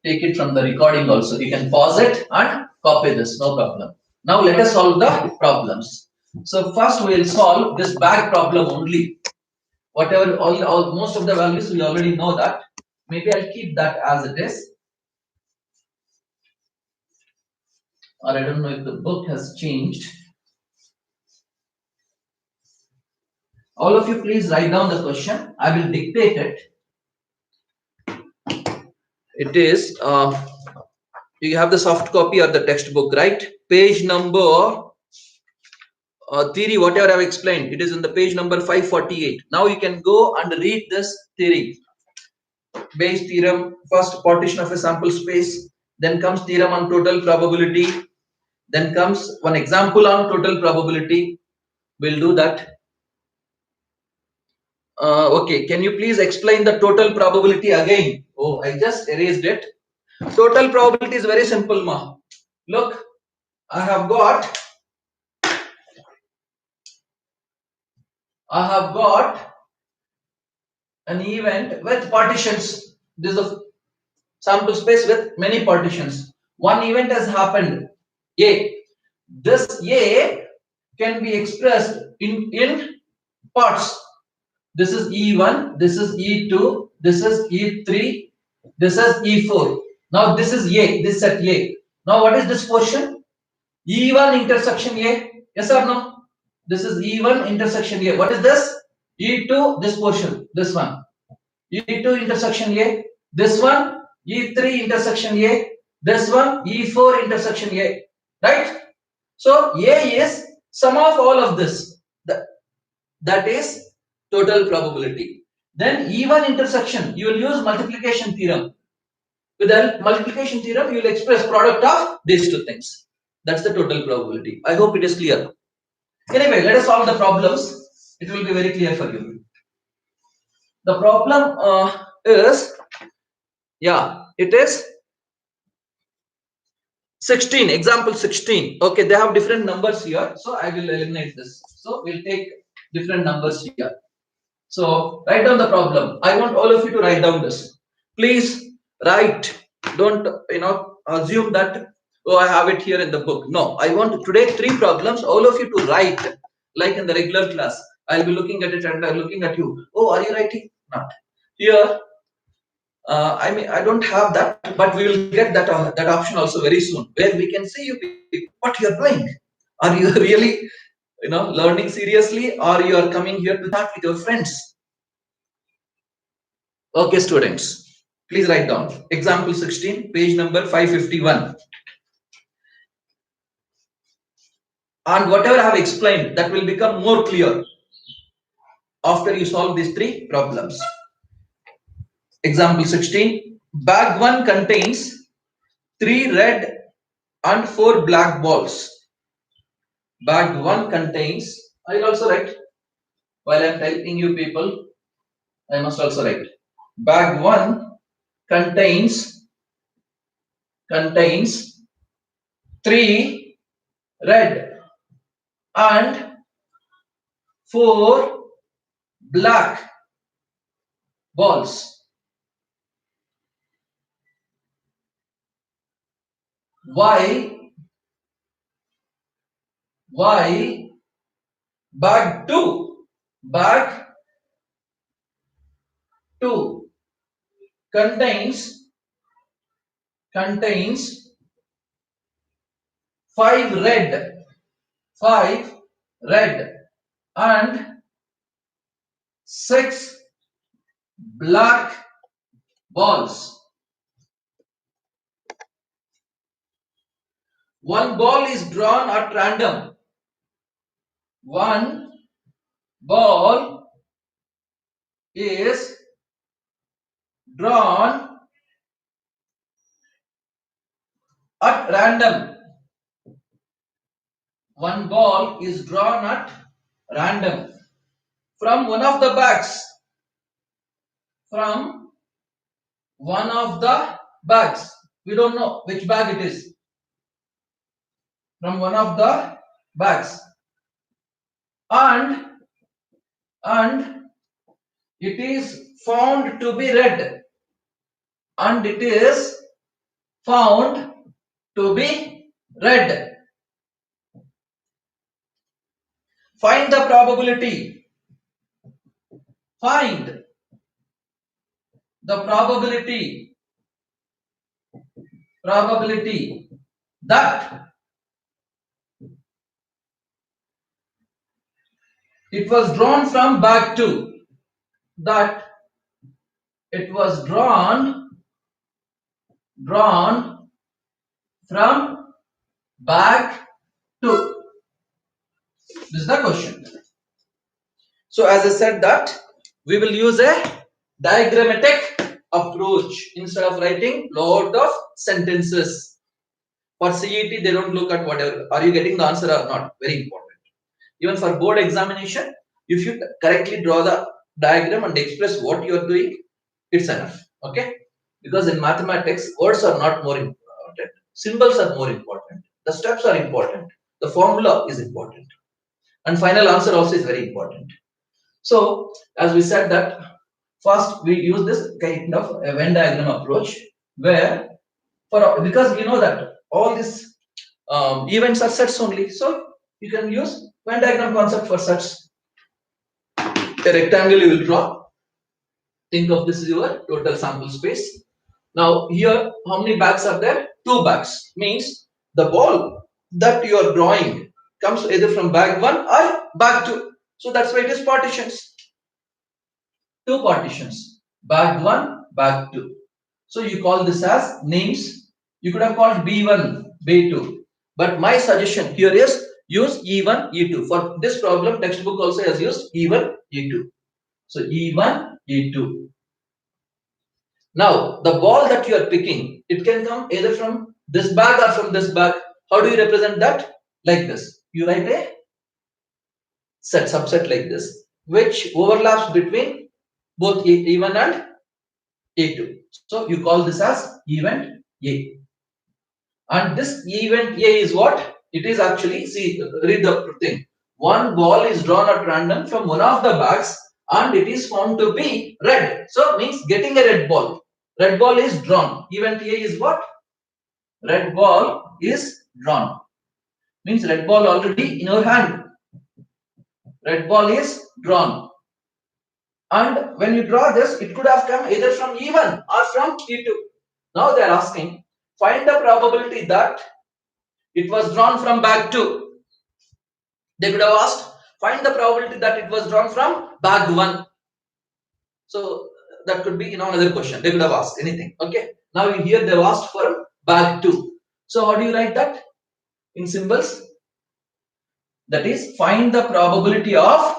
take it from the recording also. You can pause it and copy this, no problem. Now let us solve the problems. So first we will solve this back problem only. Whatever, most of the values we already know that. Maybe I'll keep that as it is. Or I don't know if the book has changed. All of you please write down the question. I will dictate it. It is, you have the soft copy or the textbook, right? Page number, theory, whatever I've explained, it is in the page number 548. Now you can go and read this theory. Bayes theorem, first partition of a sample space, then comes theorem on total probability, then comes one example on total probability. We'll do that. Okay, can you please explain the total probability again? Oh, I just erased it. Total probability is very simple, ma. Look, I have got an event with partitions. This is a sample space with many partitions. One event has happened, A. This A can be expressed in parts. This is E1, this is E2, this is E3, this is E4. Now this is A, this set A. Now what is this portion? E1 intersection A. Yes or no? This is E1 intersection A. What is this? E2, this portion, this one. E2 intersection A. This one, E3 intersection A. This one, E4 intersection A. Right? So A is sum of all of this. That is total probability. Then E1 intersection, you will use multiplication theorem. With the multiplication theorem, you will express product of these two things. That's the total probability. I hope it is clear. Anyway, let us solve the problems. It will be very clear for you. The problem is, it is 16, example 16. Okay, they have different numbers here. So I will eliminate this. So we'll take different numbers here. So write down the problem. I want all of you to write down this. Please write. Don't assume that, oh, I have it here in the book. No, I want today 3 problems. All of you to write like in the regular class. I'll be looking at it and I'm looking at you. Oh, are you writing? Not here. I mean, I don't have that, but we will get that option also very soon, where we can see you what you are doing. Are you really, learning seriously, or you are coming here to chat with your friends? Okay, students, please write down example 16, page number 551. And whatever I have explained, that will become more clear after you solve these 3 problems. Example 16, bag 1 contains 3 red and 4 black balls. Bag 1 contains, I will also write, while I am typing you people, I must also write. Bag 1 contains 3 red and 4 black balls. Why bag 2 contains 5 red and 6 black balls. One ball is drawn at random. One ball is drawn at random. One ball is drawn at random from one of the bags. From one of the bags. We don't know which bag it is. From one of the bags. And it is found to be red. And it is found to be red. Find the probability. Find the probability that it was drawn from bag 2. That it was drawn drawn from back to? This is the question. So as I said that we will use a diagrammatic approach instead of writing lot of sentences. For CET, they don't look at whatever. Are you getting the answer or not? Very important. Even for board examination, if you correctly draw the diagram and express what you are doing, it's enough. Okay? Because in mathematics, words are not more important. Symbols are more important. The steps are important. The formula is important. And final answer also is very important. So, as we said that first we use this kind of a Venn diagram approach where because we know that all these events are sets only, so you can use Venn diagram concept for sets. A rectangle you will draw. Think of this is your total sample space. Now here, how many bags are there? 2 bags. Means the ball that you are drawing comes either from bag 1 or bag 2. So that's why it is partitions. 2 partitions. Bag 1, bag 2. So you call this as names. You could have called B1, B2. But my suggestion here is use E1, E2. For this problem, textbook also has used E1, E2. So E1, E2. Now, the ball that you are picking, it can come either from this bag or from this bag. How do you represent that? Like this. You write a subset like this, which overlaps between both E1 and E2. So you call this as event A. And this event A is what? It is actually, see, read the thing. One ball is drawn at random from one of the bags and it is found to be red. So means getting a red ball. Red ball is drawn. Event A is what? Red ball is drawn. Means red ball already in your hand. Red ball is drawn. And when you draw this, it could have come either from E1 or from E2. Now they are asking, find the probability that it was drawn from bag 2. They could have asked, find the probability that it was drawn from bag 1. So that could be another question. They could have asked anything. Okay. Now here they have asked for bag 2. So how do you write that? In symbols. That is, find the probability of.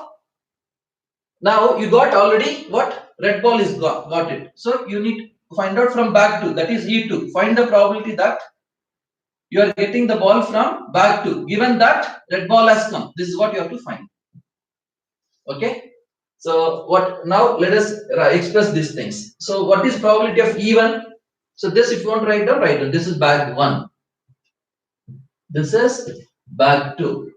Now you got already what? Red ball is got it. So you need to find out from bag 2. That is E2. Find the probability that you are getting the ball from bag 2. Given that red ball has come. This is what you have to find. Okay. So what now? Let us express these things. So what is probability of E1? So this, if you want to write down, write down. This is bag 1. This is bag 2.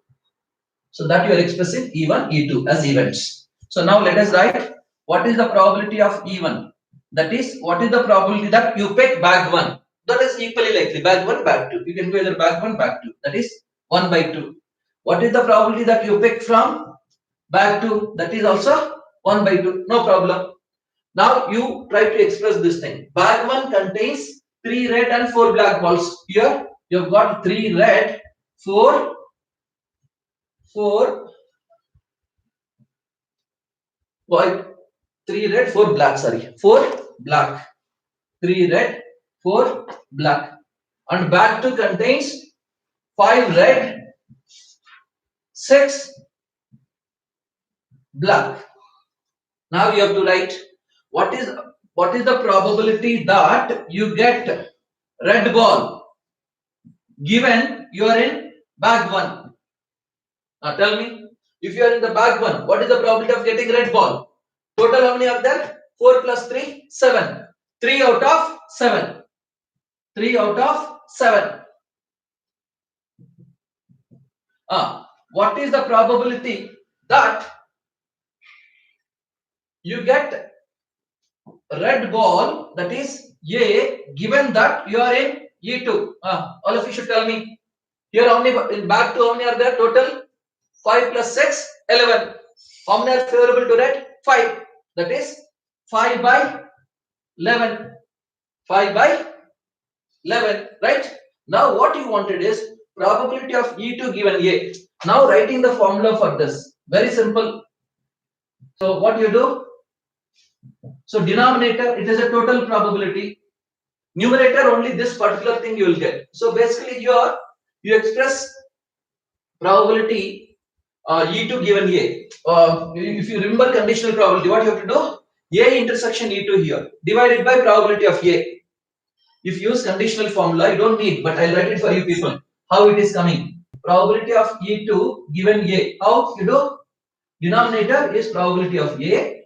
So that you are expressing E1, E2 as events. So now let us write what is the probability of E1. That is, what is the probability that you pick bag 1. That is equally likely. Bag 1, bag 2. You can go either bag 1, bag 2. That is 1 by 2. What is the probability that you pick from bag 2? That is also 1 by 2. No problem. Now you try to express this thing. Bag 1 contains 3 red and 4 black balls. Here you have got 3 red, 4 white, 3 red, 4 black. Sorry, 4 black, 3 red, 4 black. And bag 2 contains 5 red, 6 black. Now you have to write what is the probability that you get red ball given you are in bag 1. Now tell me, if you are in the bag 1, what is the probability of getting red ball? Total how many are there? 4 plus 3, 7. 3 out of 7. 3 out of 7. What is the probability that you get red ball, that is A, given that you are in E2? All of you should tell me. Here how many, in bag 2 how many are there total? 5 plus 6, 11. How many are favorable to red? 5. That is 5 by 11. 5 by 11, right? Now what you wanted is probability of E2 given A. Now writing the formula for this. Very simple. So what you do? So denominator, it is a total probability. Numerator only this particular thing you will get. So basically here you express probability E2 given A. If you remember conditional probability, what you have to do? A intersection E2 here divided by probability of A. If you use conditional formula, you don't need, but I'll write it for you people. How it is coming? Probability of E2 given A. How you do? Denominator is probability of A.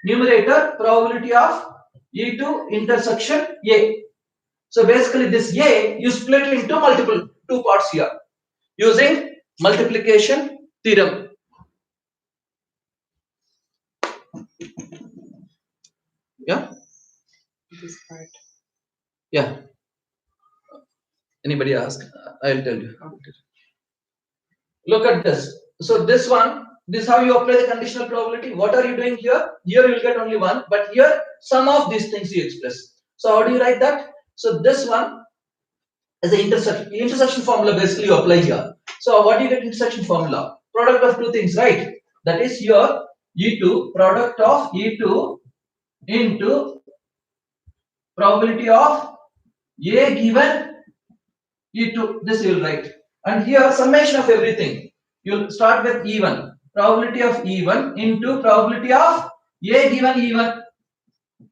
Numerator probability of E2 intersection A. So basically this A you split into multiple two parts here using multiplication theorem. Yeah. This part. Yeah. Anybody ask? I'll tell you. Look at this. So this one, this is how you apply the conditional probability. What are you doing here? Here you will get only one, but here some of these things you express. So how do you write that? So this one is the intersection. Intersection formula basically you apply here. So what do you get intersection formula? Product of two things, right? That is your E2, product of E2 into probability of A given E2. This you will write. And here summation of everything. You'll start with E1. Probability of E1 into probability of A given E1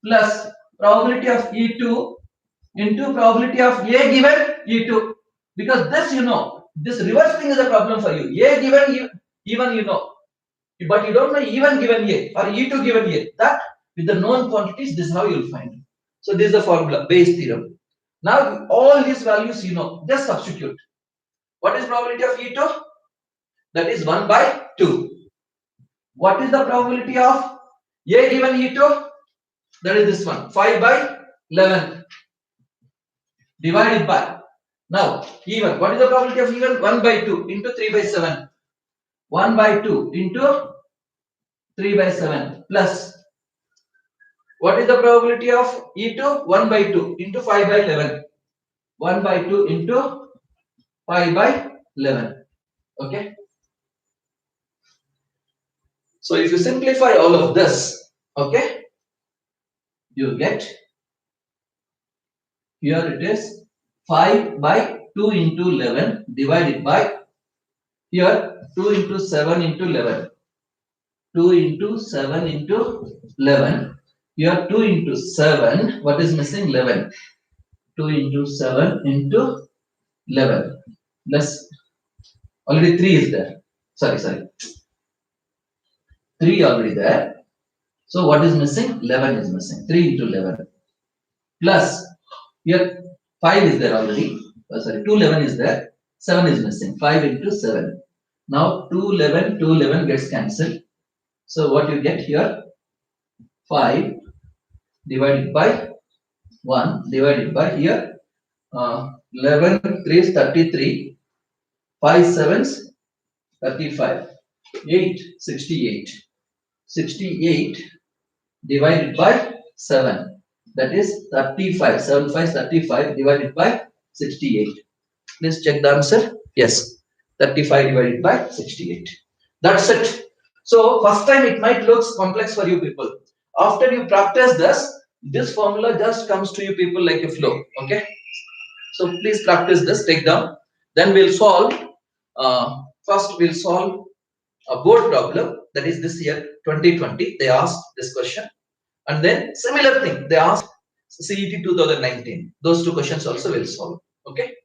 plus probability of E2 into probability of A given E2. Because this you know, this reverse thing is a problem for you. A given E1 you know, but you don't know E1 given A or E2 given A. That with the known quantities, this is how you'll find. So this is the formula, Bayes theorem. Now all these values you know, just substitute. What is probability of E2? That is 1 by 2. What is the probability of A given E2? That is this one, 5 by 11 divided by. Now E1, what is the probability of E1? 1 by 2 into 3 by 7. 1 by 2 into 3 by 7 plus. What is the probability of E2? 1 by 2 into 5 by 11. 1 by 2 into 5 by 11. Okay. So if you simplify all of this, okay, you get, here it is 5 by 2 into 11 divided by, here 2 into 7 into 11. 2 into 7 into 11. Here 2 into 7, what is missing? 11. 2 into 7 into 11. Plus, already 3 is there. Sorry. 3 already there. So what is missing? 11 is missing. 3 into 11. Plus, here 5 is there already. 211 is there. 7 is missing. 5 into 7. Now 211 gets cancelled. So what you get here? 5 divided by 1 divided by here 11 3 is 33, 5 7s 35, 8 68. 68 divided by 7, that is 35. 7 5 is 35 divided by 68. Please check the answer. Yes, 35 divided by 68. That's it. So first time it might look complex for you people. After you practice this formula just comes to you people like a flow. Okay. So please practice this. Take down. Then we'll solve. First we'll solve a board problem. That is this year 2020. They asked this question, and then similar thing they asked CET 2019. Those two questions also will solve. Okay.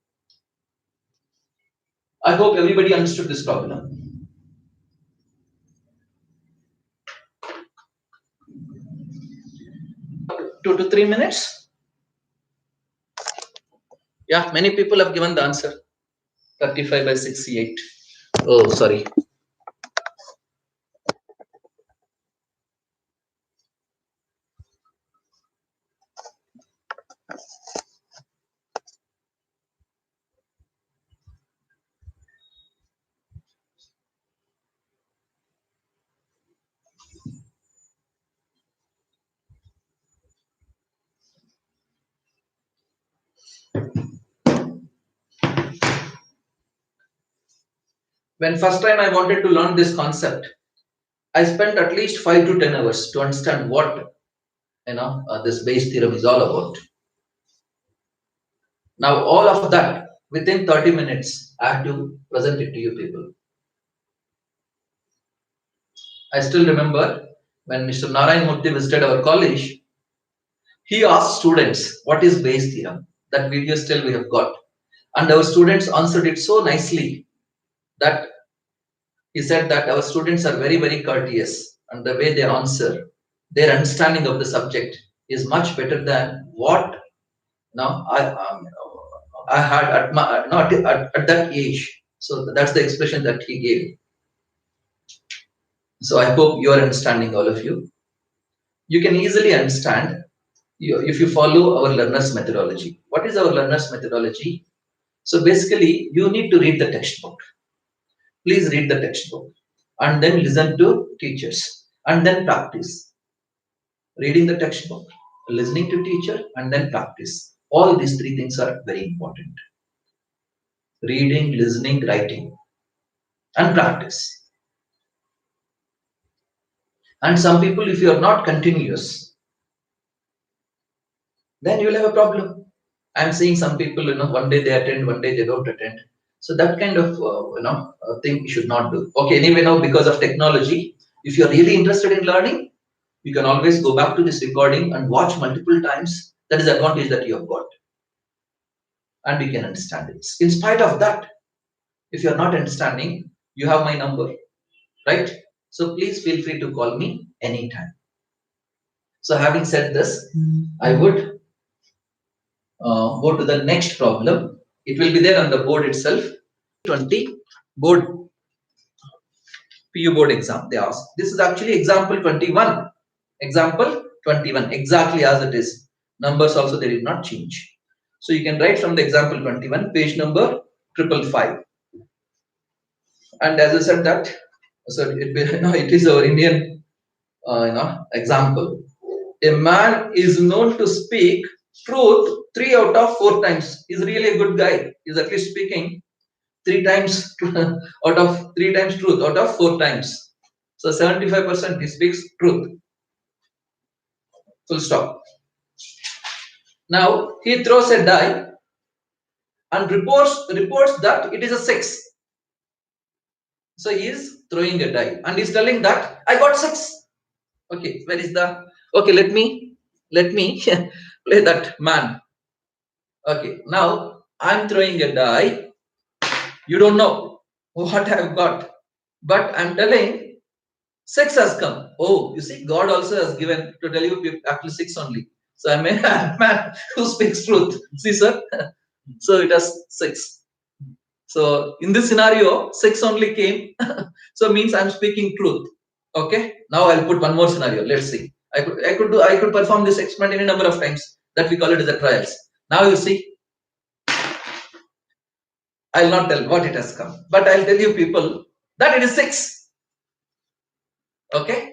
I hope everybody understood this problem. 2 to 3 minutes. Yeah, many people have given the answer. 35 by 68. Oh, sorry. When first time I wanted to learn this concept, I spent at least 5 to 10 hours to understand what this Bayes theorem is all about. Now, all of that within 30 minutes, I have to present it to you people. I still remember when Mr. Narayan Murthy visited our college, he asked students, what is Bayes theorem? That video still we have got. And our students answered it so nicely that he said that our students are very, very courteous, and the way they answer, their understanding of the subject is much better than what now I had at my not at that age. So that's the expression that he gave. So I hope you are understanding, all of you. You can easily understand if you follow our learners methodology. What is our learners methodology? So basically, you need to read the textbook. Please read the textbook and then listen to teachers and then practice. Reading the textbook, listening to teacher, and then practice. All these three things are very important. Reading, listening, writing, and practice. And some people, if you are not continuous, then you will have a problem. I'm seeing some people, one day they attend, one day they don't attend. So that kind of, thing you should not do. Okay, anyway, now because of technology, if you're really interested in learning, you can always go back to this recording and watch multiple times. That is the advantage that you have got. And you can understand it. In spite of that, if you're not understanding, you have my number, right? So please feel free to call me anytime. So having said this, I would go to the next problem. It will be there on the board itself. 20 board PU board exam they asked. This is actually example 21. Example 21, exactly as it is. Numbers also they did not change. So you can write from the example 21, page number 555. And as I said that, so it is our Indian example. A man is known to speak truth 3 out of 4 times. He's really a good guy. He's at least speaking 3 times out of 3 times truth out of 4 times. So 75% he speaks truth. Full stop. Now he throws a die and reports that it is a 6. So he is throwing a die and he's telling that I got 6. Okay, where is the okay? Let me play that man. Okay, now I'm throwing a die. You don't know what I've got, but I'm telling 6 has come. Oh, you see, God also has given to tell you actually 6 only. So I'm a man who speaks truth. See, sir. So it has 6. So in this scenario, 6 only came. So means I'm speaking truth. Okay. Now I'll put one more scenario. Let's see. I could perform this experiment any number of times. That we call it as the trials. Now you see. I'll not tell what it has come, but I'll tell you people that it is 6. Okay.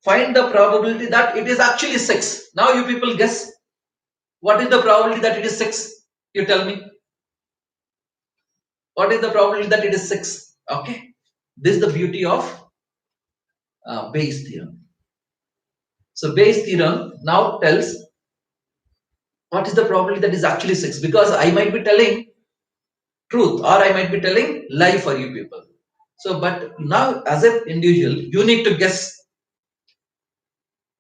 Find the probability that it is actually 6. Now you people guess. What is the probability that it is 6? You tell me. What is the probability that it is 6? Okay. This is the beauty of Bayes theorem. So Bayes theorem now tells what is the probability that is actually 6, because I might be telling truth or I might be telling lie for you people. So but now as an individual you need to guess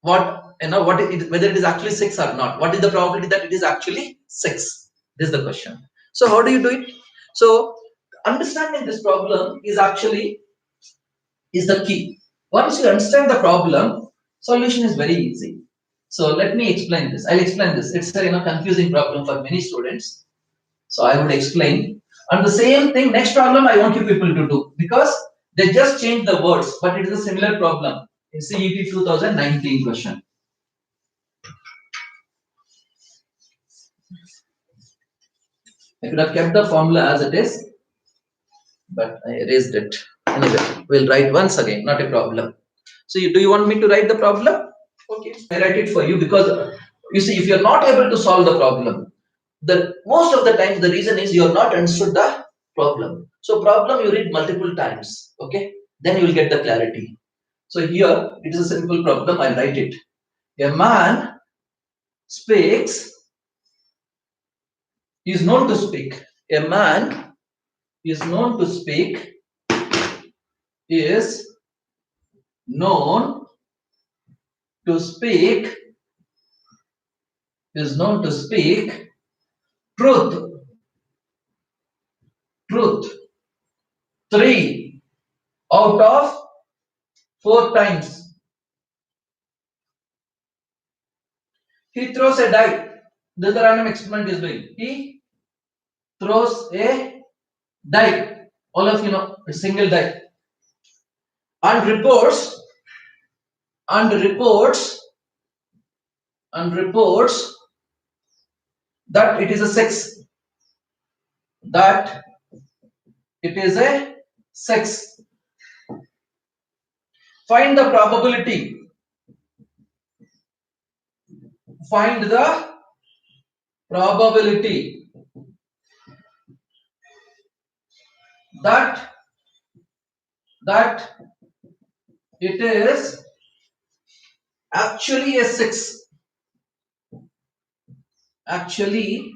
what whether it is actually 6 or not. What is the probability that it is actually 6? This is the question. So how do you do it? So understanding this problem is the key. Once you understand the problem, solution is very easy. So let me explain this. I'll explain this. It's a confusing problem for many students. So I would explain. And the same thing, next problem I want you people to do, because they just changed the words, but it is a similar problem in CET 2019 question. I could have kept the formula as it is, but I erased it. Anyway, we'll write once again, not a problem. So do you want me to write the problem? Okay, I write it for you, because you see, if you're not able to solve the problem, the most of the times the reason is you're not understood the problem. So problem you read multiple times, okay? Then you will get the clarity. So here it is a simple problem, I'll write it. A man speaks, is known to speak. A man is known to speak, is known to speak, is known to speak truth, truth, 3 out of 4 times. He throws a die. This is the random experiment he is doing. He throws a die. All of you know, a single die. And reports, and reports, and reports that it is a 6. That it is a 6. Find the probability. Find the probability that it is actually a 6. Actually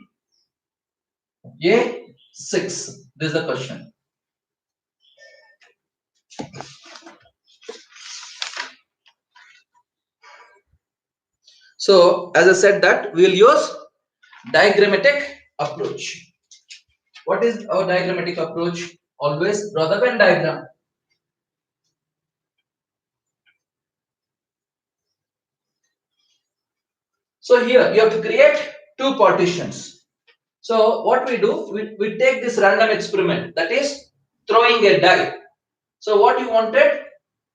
a 6. This is the question. So, as I said that we will use diagrammatic approach. What is our diagrammatic approach? Always draw the Venn diagram. So here you have to create 2 partitions. So what we do, we take this random experiment, that is throwing a die. So what you wanted,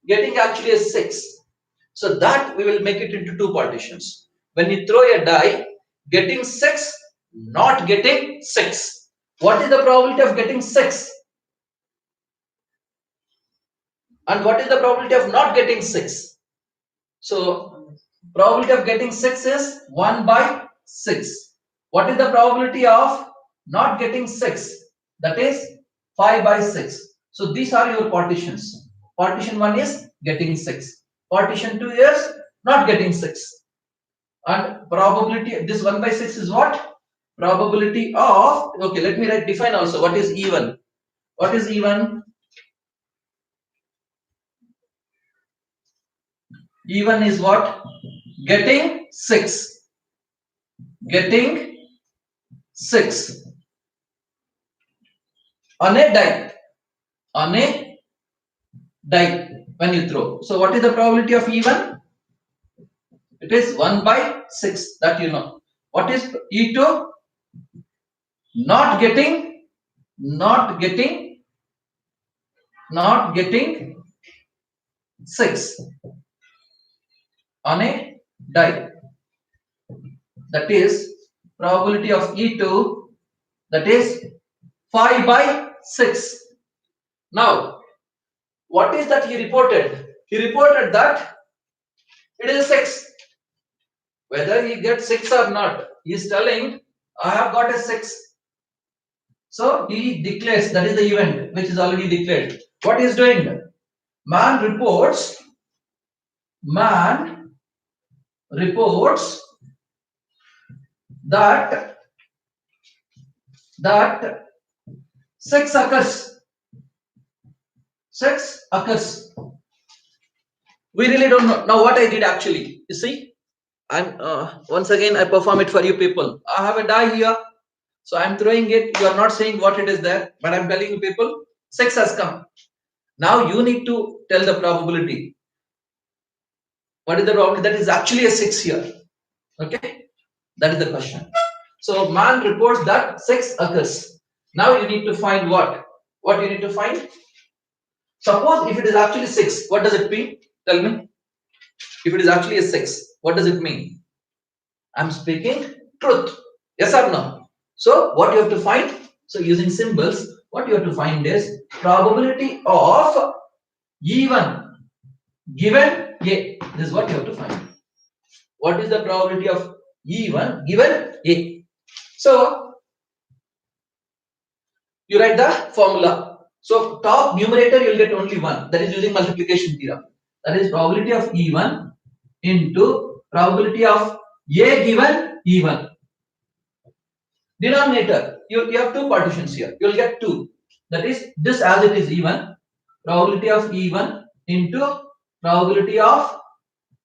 getting actually a 6. So that we will make it into 2 partitions. When you throw a die, getting 6, not getting 6. What is the probability of getting 6? And what is the probability of not getting 6? So probability of getting 6 is 1 by 6. What is the probability of not getting 6? That is 5 by 6. So these are your partitions. Partition 1 is getting 6. Partition 2 is not getting 6. And probability, this 1 by 6 is what? Probability of, okay, let me define also what is even. What is even? Even is what? Getting 6. Getting 6 on a die. On a die when you throw. So what is the probability of even? It is 1 by 6, that you know. What is E2? Not getting 6 on a die. That is probability of E2, that is 5 by 6. Now, what is that he reported? He reported that it is a 6. Whether he gets 6 or not, he is telling, I have got a 6. So he declares, that is the event which is already declared. What he is doing? Man reports that 6 occurs. 6 occurs. We really don't know. Now what I did actually, you see, I'm once again I perform it for you people. I have a die here, so I'm throwing it. You are not saying what it is there, but I'm telling you people, 6 has come. Now you need to tell the probability. What is the probability that is actually a 6 here? Okay, that is the question. So man reports that 6 occurs. Now you need to find what? What you need to find? Suppose if it is actually 6, what does it mean? Tell me. If it is actually a 6, what does it mean? I'm speaking truth. Yes or no? So what you have to find? So using symbols, what you have to find is probability of even given A. This is what you have to find. What is the probability of even given A? So you write the formula. So top numerator you'll get only 1. That is using multiplication theorem. That is probability of even into probability of A given even. Denominator, you have two partitions here. You will get 2. That is, this as it is even, probability of even into probability of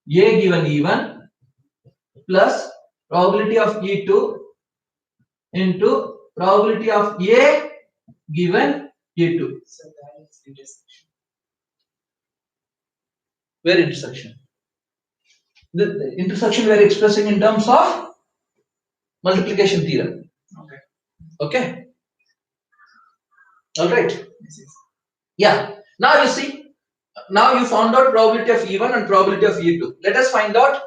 A given even plus probability of E2 into probability of A given E2. So that is intersection. Where intersection? The intersection we are expressing in terms of multiplication theorem. Okay. Okay. All right. This is. Yeah. Now you see. Now you found out probability of E1 and probability of E2. Let us find out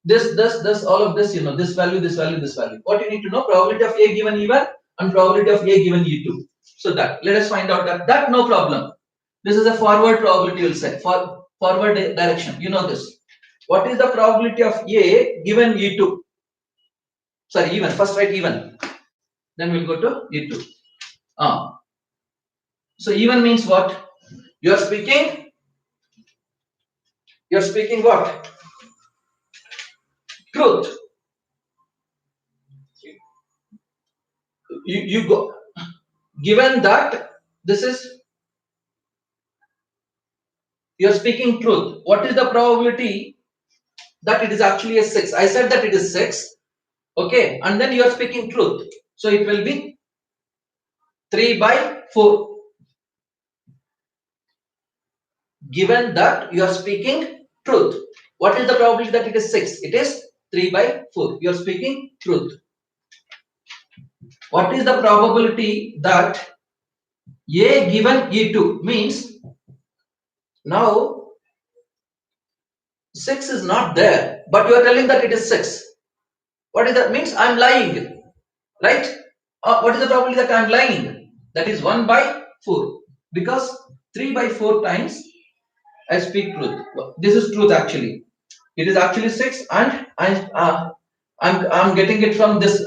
this, all of this. You know, this value, this value, this value. What you need to know: probability of A given E1 and probability of A given E2. So that let us find out that no problem. This is a forward probability. You'll say for forward direction. You know this. What is the probability of A given E2? Sorry, even. First write even. Then we'll go to E2. So even means what? You are speaking what? Truth. You go. Given that this is, you are speaking truth. What is the probability that it is actually a 6? I said that it is 6. Okay, and then you are speaking truth. So it will be 3/4. Given that you are speaking truth. What is the probability that it is 6? It is 3/4. You are speaking truth. What is the probability that A given E2 means now 6 is not there, but you are telling that it is 6. What is that means? I am lying, right? What is the probability that I am lying? That is 1/4, because 3/4 times I speak truth. This is truth actually. It is actually 6, and I'm getting it from this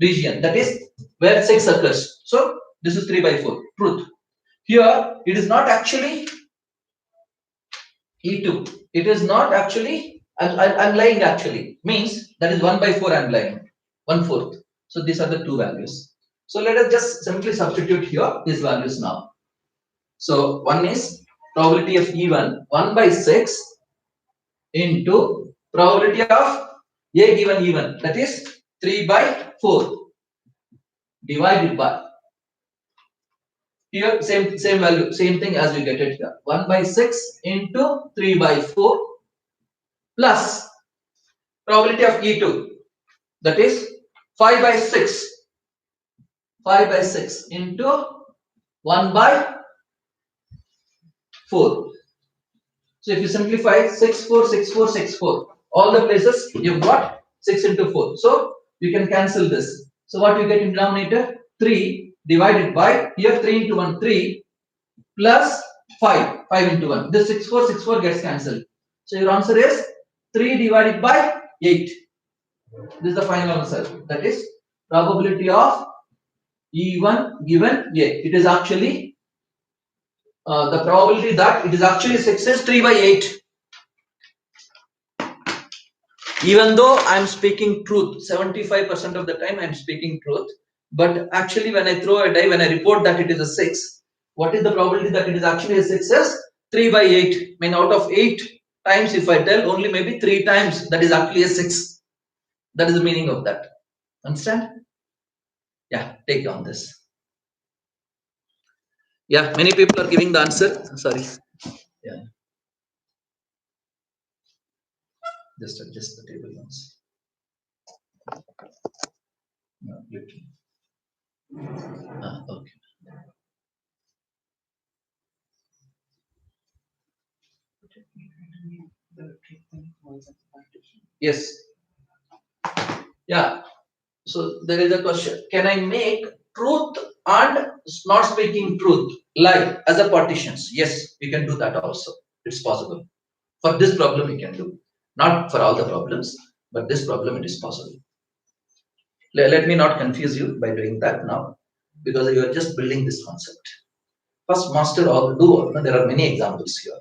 region. That is where 6 occurs. So this is 3/4 truth. Here it is not actually E2. It is not actually. I'm lying actually. Means that is 1/4. I'm lying. 1/4. So these are the two values. So let us just simply substitute here these values now. So one is probability of E1 1/6 into probability of A given E1, that is 3/4 divided by, here same value, same thing as we get it here, 1/6 into 3/4 plus probability of E2, that is 5/6 into 1/4. So if you simplify 6, 4, 6, 4, 6, 4, all the places you've got 6 into 4. So you can cancel this. So what you get in denominator? 3 divided by, here 3 into 1, 3 plus 5, 5 into 1. This 6, 4, 6, 4 gets cancelled. So your answer is 3 divided by 8. This is the final answer. That is probability of E1 given A. It is actually the probability that it is actually 6 is 3/8. Even though I am speaking truth, 75% of the time I am speaking truth, but actually when I throw a die, when I report that it is a 6, what is the probability that it is actually a 6 is 3/8. I mean, out of 8 times if I tell, only maybe 3 times that is actually a 6. That is the meaning of that. Understand? Yeah, take on this. Yeah, many people are giving the answer. Sorry. Yeah. Just adjust the table once. No, okay. Yes. Yeah. So there is a question. Can I make truth and not speaking truth lie as a partitions? Yes, we can do that also. It's possible. For this problem we can do. Not for all the problems, but this problem it is possible. Let me not confuse you by doing that now, because you are just building this concept. First master or do. There are many examples here.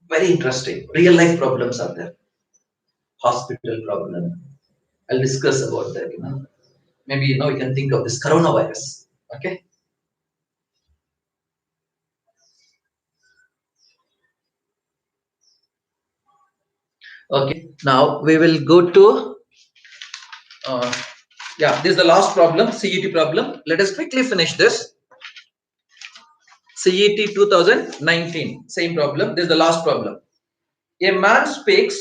Very interesting. Real life problems are there. hospital problem. I'll discuss about that. Maybe we can think of this coronavirus. Okay. Okay. Now we will go to this is the last problem, CET problem. Let us quickly finish this. CET 2019, same problem. This is the last problem. A man speaks.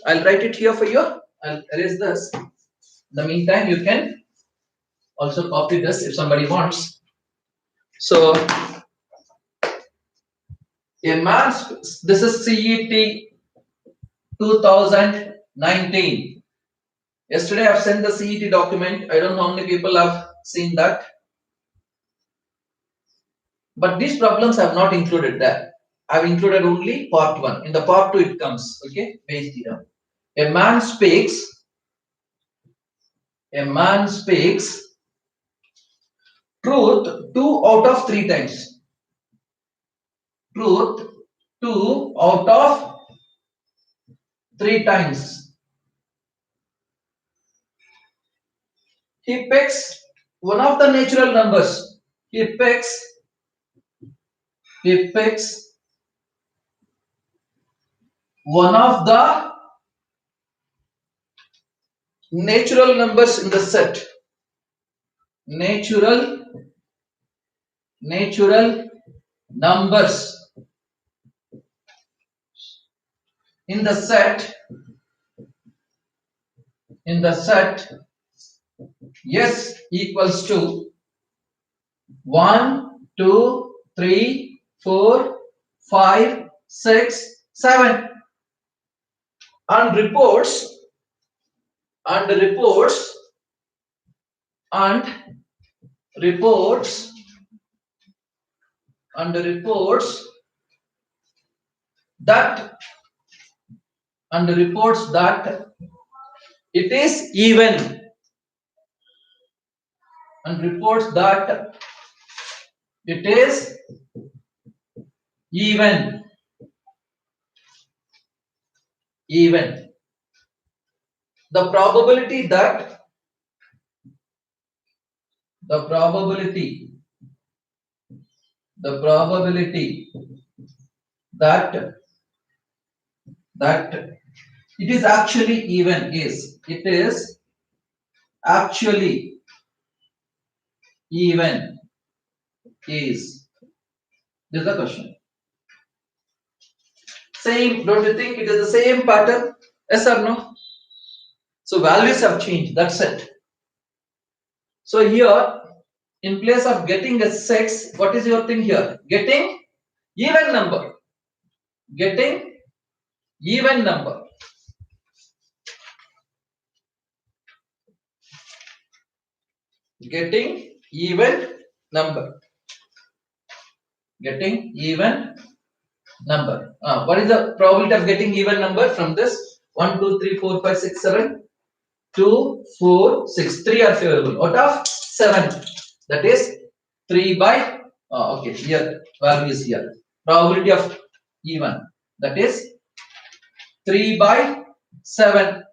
I'll write it here for you. I'll erase this. In the meantime, you can also copy this if somebody wants. So, a man speaks. This is CET 2019. Yesterday, I've sent the CET document. I don't know how many people have seen that. But these problems I have not included there. I've included only part 1. In the part 2, it comes. Okay, Bayes theorem. A man speaks. Truth 2 out of 3 times. Truth 2 out of 3 times. He picks one of the natural numbers. He picks one of the natural numbers in the set. Natural numbers in the set. S equals to 1, 2, 3, 4, 5, 6, 7, and reports that it is even. And reports that it is even. The probability that it is actually even is. It is actually even is. This is the question. Same, don't you think it is the same pattern? Yes or no? So values have changed, that's it. So here, in place of getting a 6, what is your thing here? Getting even number. Getting even number. Getting even number. What is the probability of getting even number from this? 1, 2, 3, 4, 5, 6, 7. 2, 4, 6. 3 are favorable. Out of 7. That is 3 by. Okay, here value is here. Probability of even. That is 3 by 7.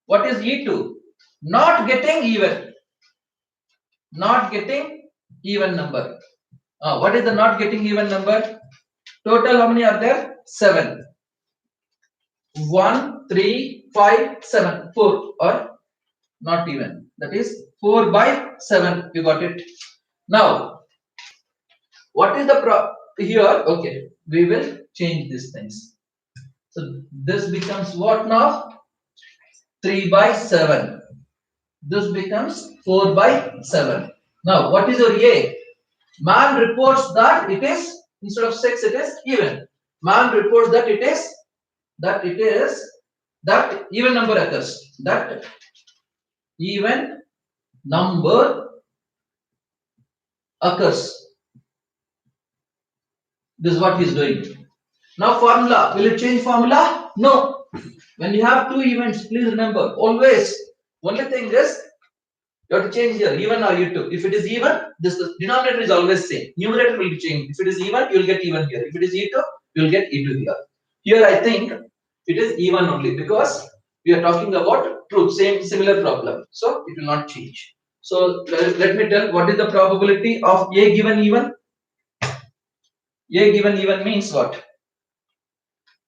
What is E2? Not getting even. Not getting even number. What is the not getting even number? Total how many are there? 7. 1, 3, 5, 7. 4 or not even. That is 4 by 7. You got it. Now, what is the here? Okay, we will change these things. So this becomes what now? 3 by 7. This becomes 4 by 7. Now, what is your A? Man reports that it is, instead of 6, it is even. Man reports that it is, that even number occurs. That even number occurs. This is what he is doing. Now formula. Will it change formula? No. When you have 2 events, please remember, always, only thing is, you have to change here, even or U2. If it is even, this the denominator is always same. Numerator will be changed. If it is even, you will get even here. If it is E2, you will get E2 here. Here I think It is even only because we are talking about truth, similar problem. So it will not change. So let me tell what is the probability of A given even. A given even means what?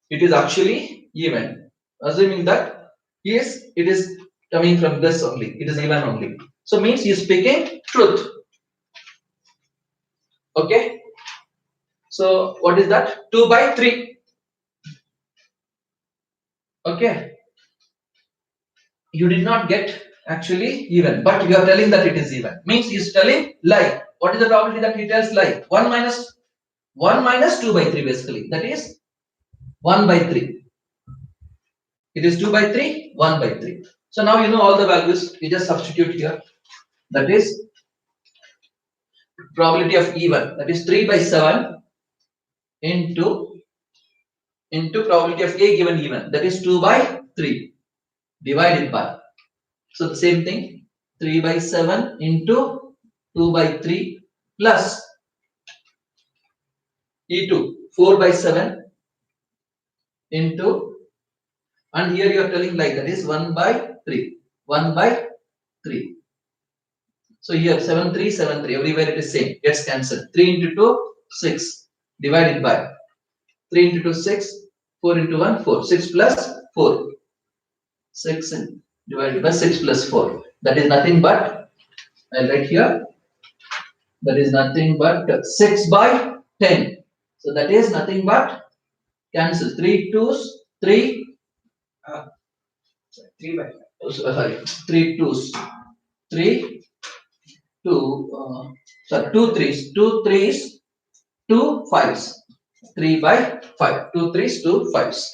It is actually even. Assuming that yes, it is coming from this only. It is even only. So means he is speaking truth. Okay. So what is that? 2 by 3. Okay. You did not get actually even, but you are telling that it is even. Means he is telling lie. What is the probability that he tells lie? 1 minus 2 by 3 basically. That is 1 by 3. It is 2 by 3, 1 by 3. So now you know all the values. You just substitute here. That is probability of even. That is 3 by 7 into probability of A given even. That is 2 by 3 divided by. So the same thing. 3 by 7 into 2 by 3 plus E2 4 by 7 into, and here you are telling like that is 1 by 3. 1 by 3. So here 7 3 7 3 everywhere it is same, gets cancelled. 3 into 2 6 divided by 3 into 2 6, 4 into 1 4, 6 plus 4, 6 divided by 6 plus 4. That is nothing but, I'll write here, that is nothing but 6 by 10. So that is nothing but cancel 3 twos 3 3 by sorry 3 twos 3 2 sorry 2 threes 2 threes 2 fives 3 by 5 2 threes 2 fives.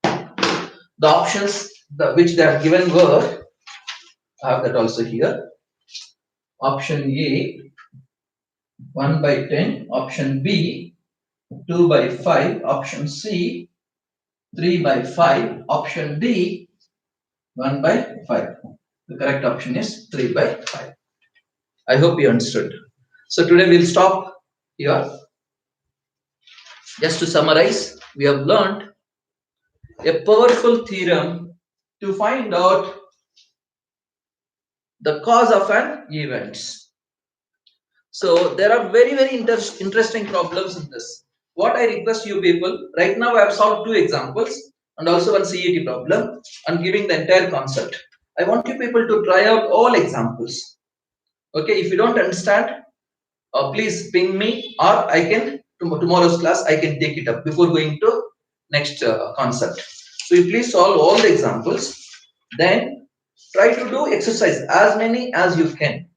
The options which they are given were, I have that also here. Option A 1 by 10, option B 2 by 5, option C 3 by 5, option D 1 by 5. The correct option is 3 by 5. I hope you understood. So today we'll stop here. Just to summarize, we have learned a powerful theorem to find out the cause of an event. So there are very interesting problems in this. What I request you people, right now I have solved 2 examples and also one CET problem and giving the entire concept. I want you people to try out all examples. Okay, if you don't understand, please ping me, or I can tomorrow's class I can take it up before going to next concept. So you please solve all the examples, then try to do exercise as many as you can.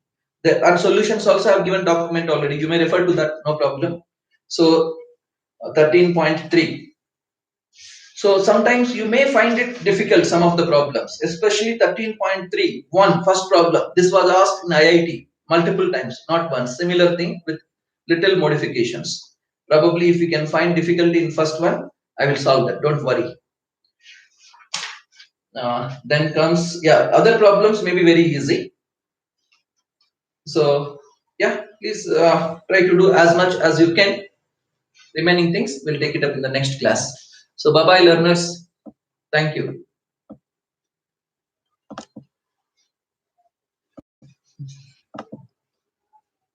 And solutions also have given document already. You may refer to that, no problem. So 13.3. So sometimes you may find it difficult, some of the problems, especially 13.3. First problem. This was asked in IIT multiple times, not once. Similar thing with little modifications. Probably if you can find difficulty in first one, I will solve that. Don't worry. Then comes, yeah, other problems may be very easy. So yeah, please try to do as much as you can. Remaining things we'll take it up in the next class. So bye bye learners. Thank you.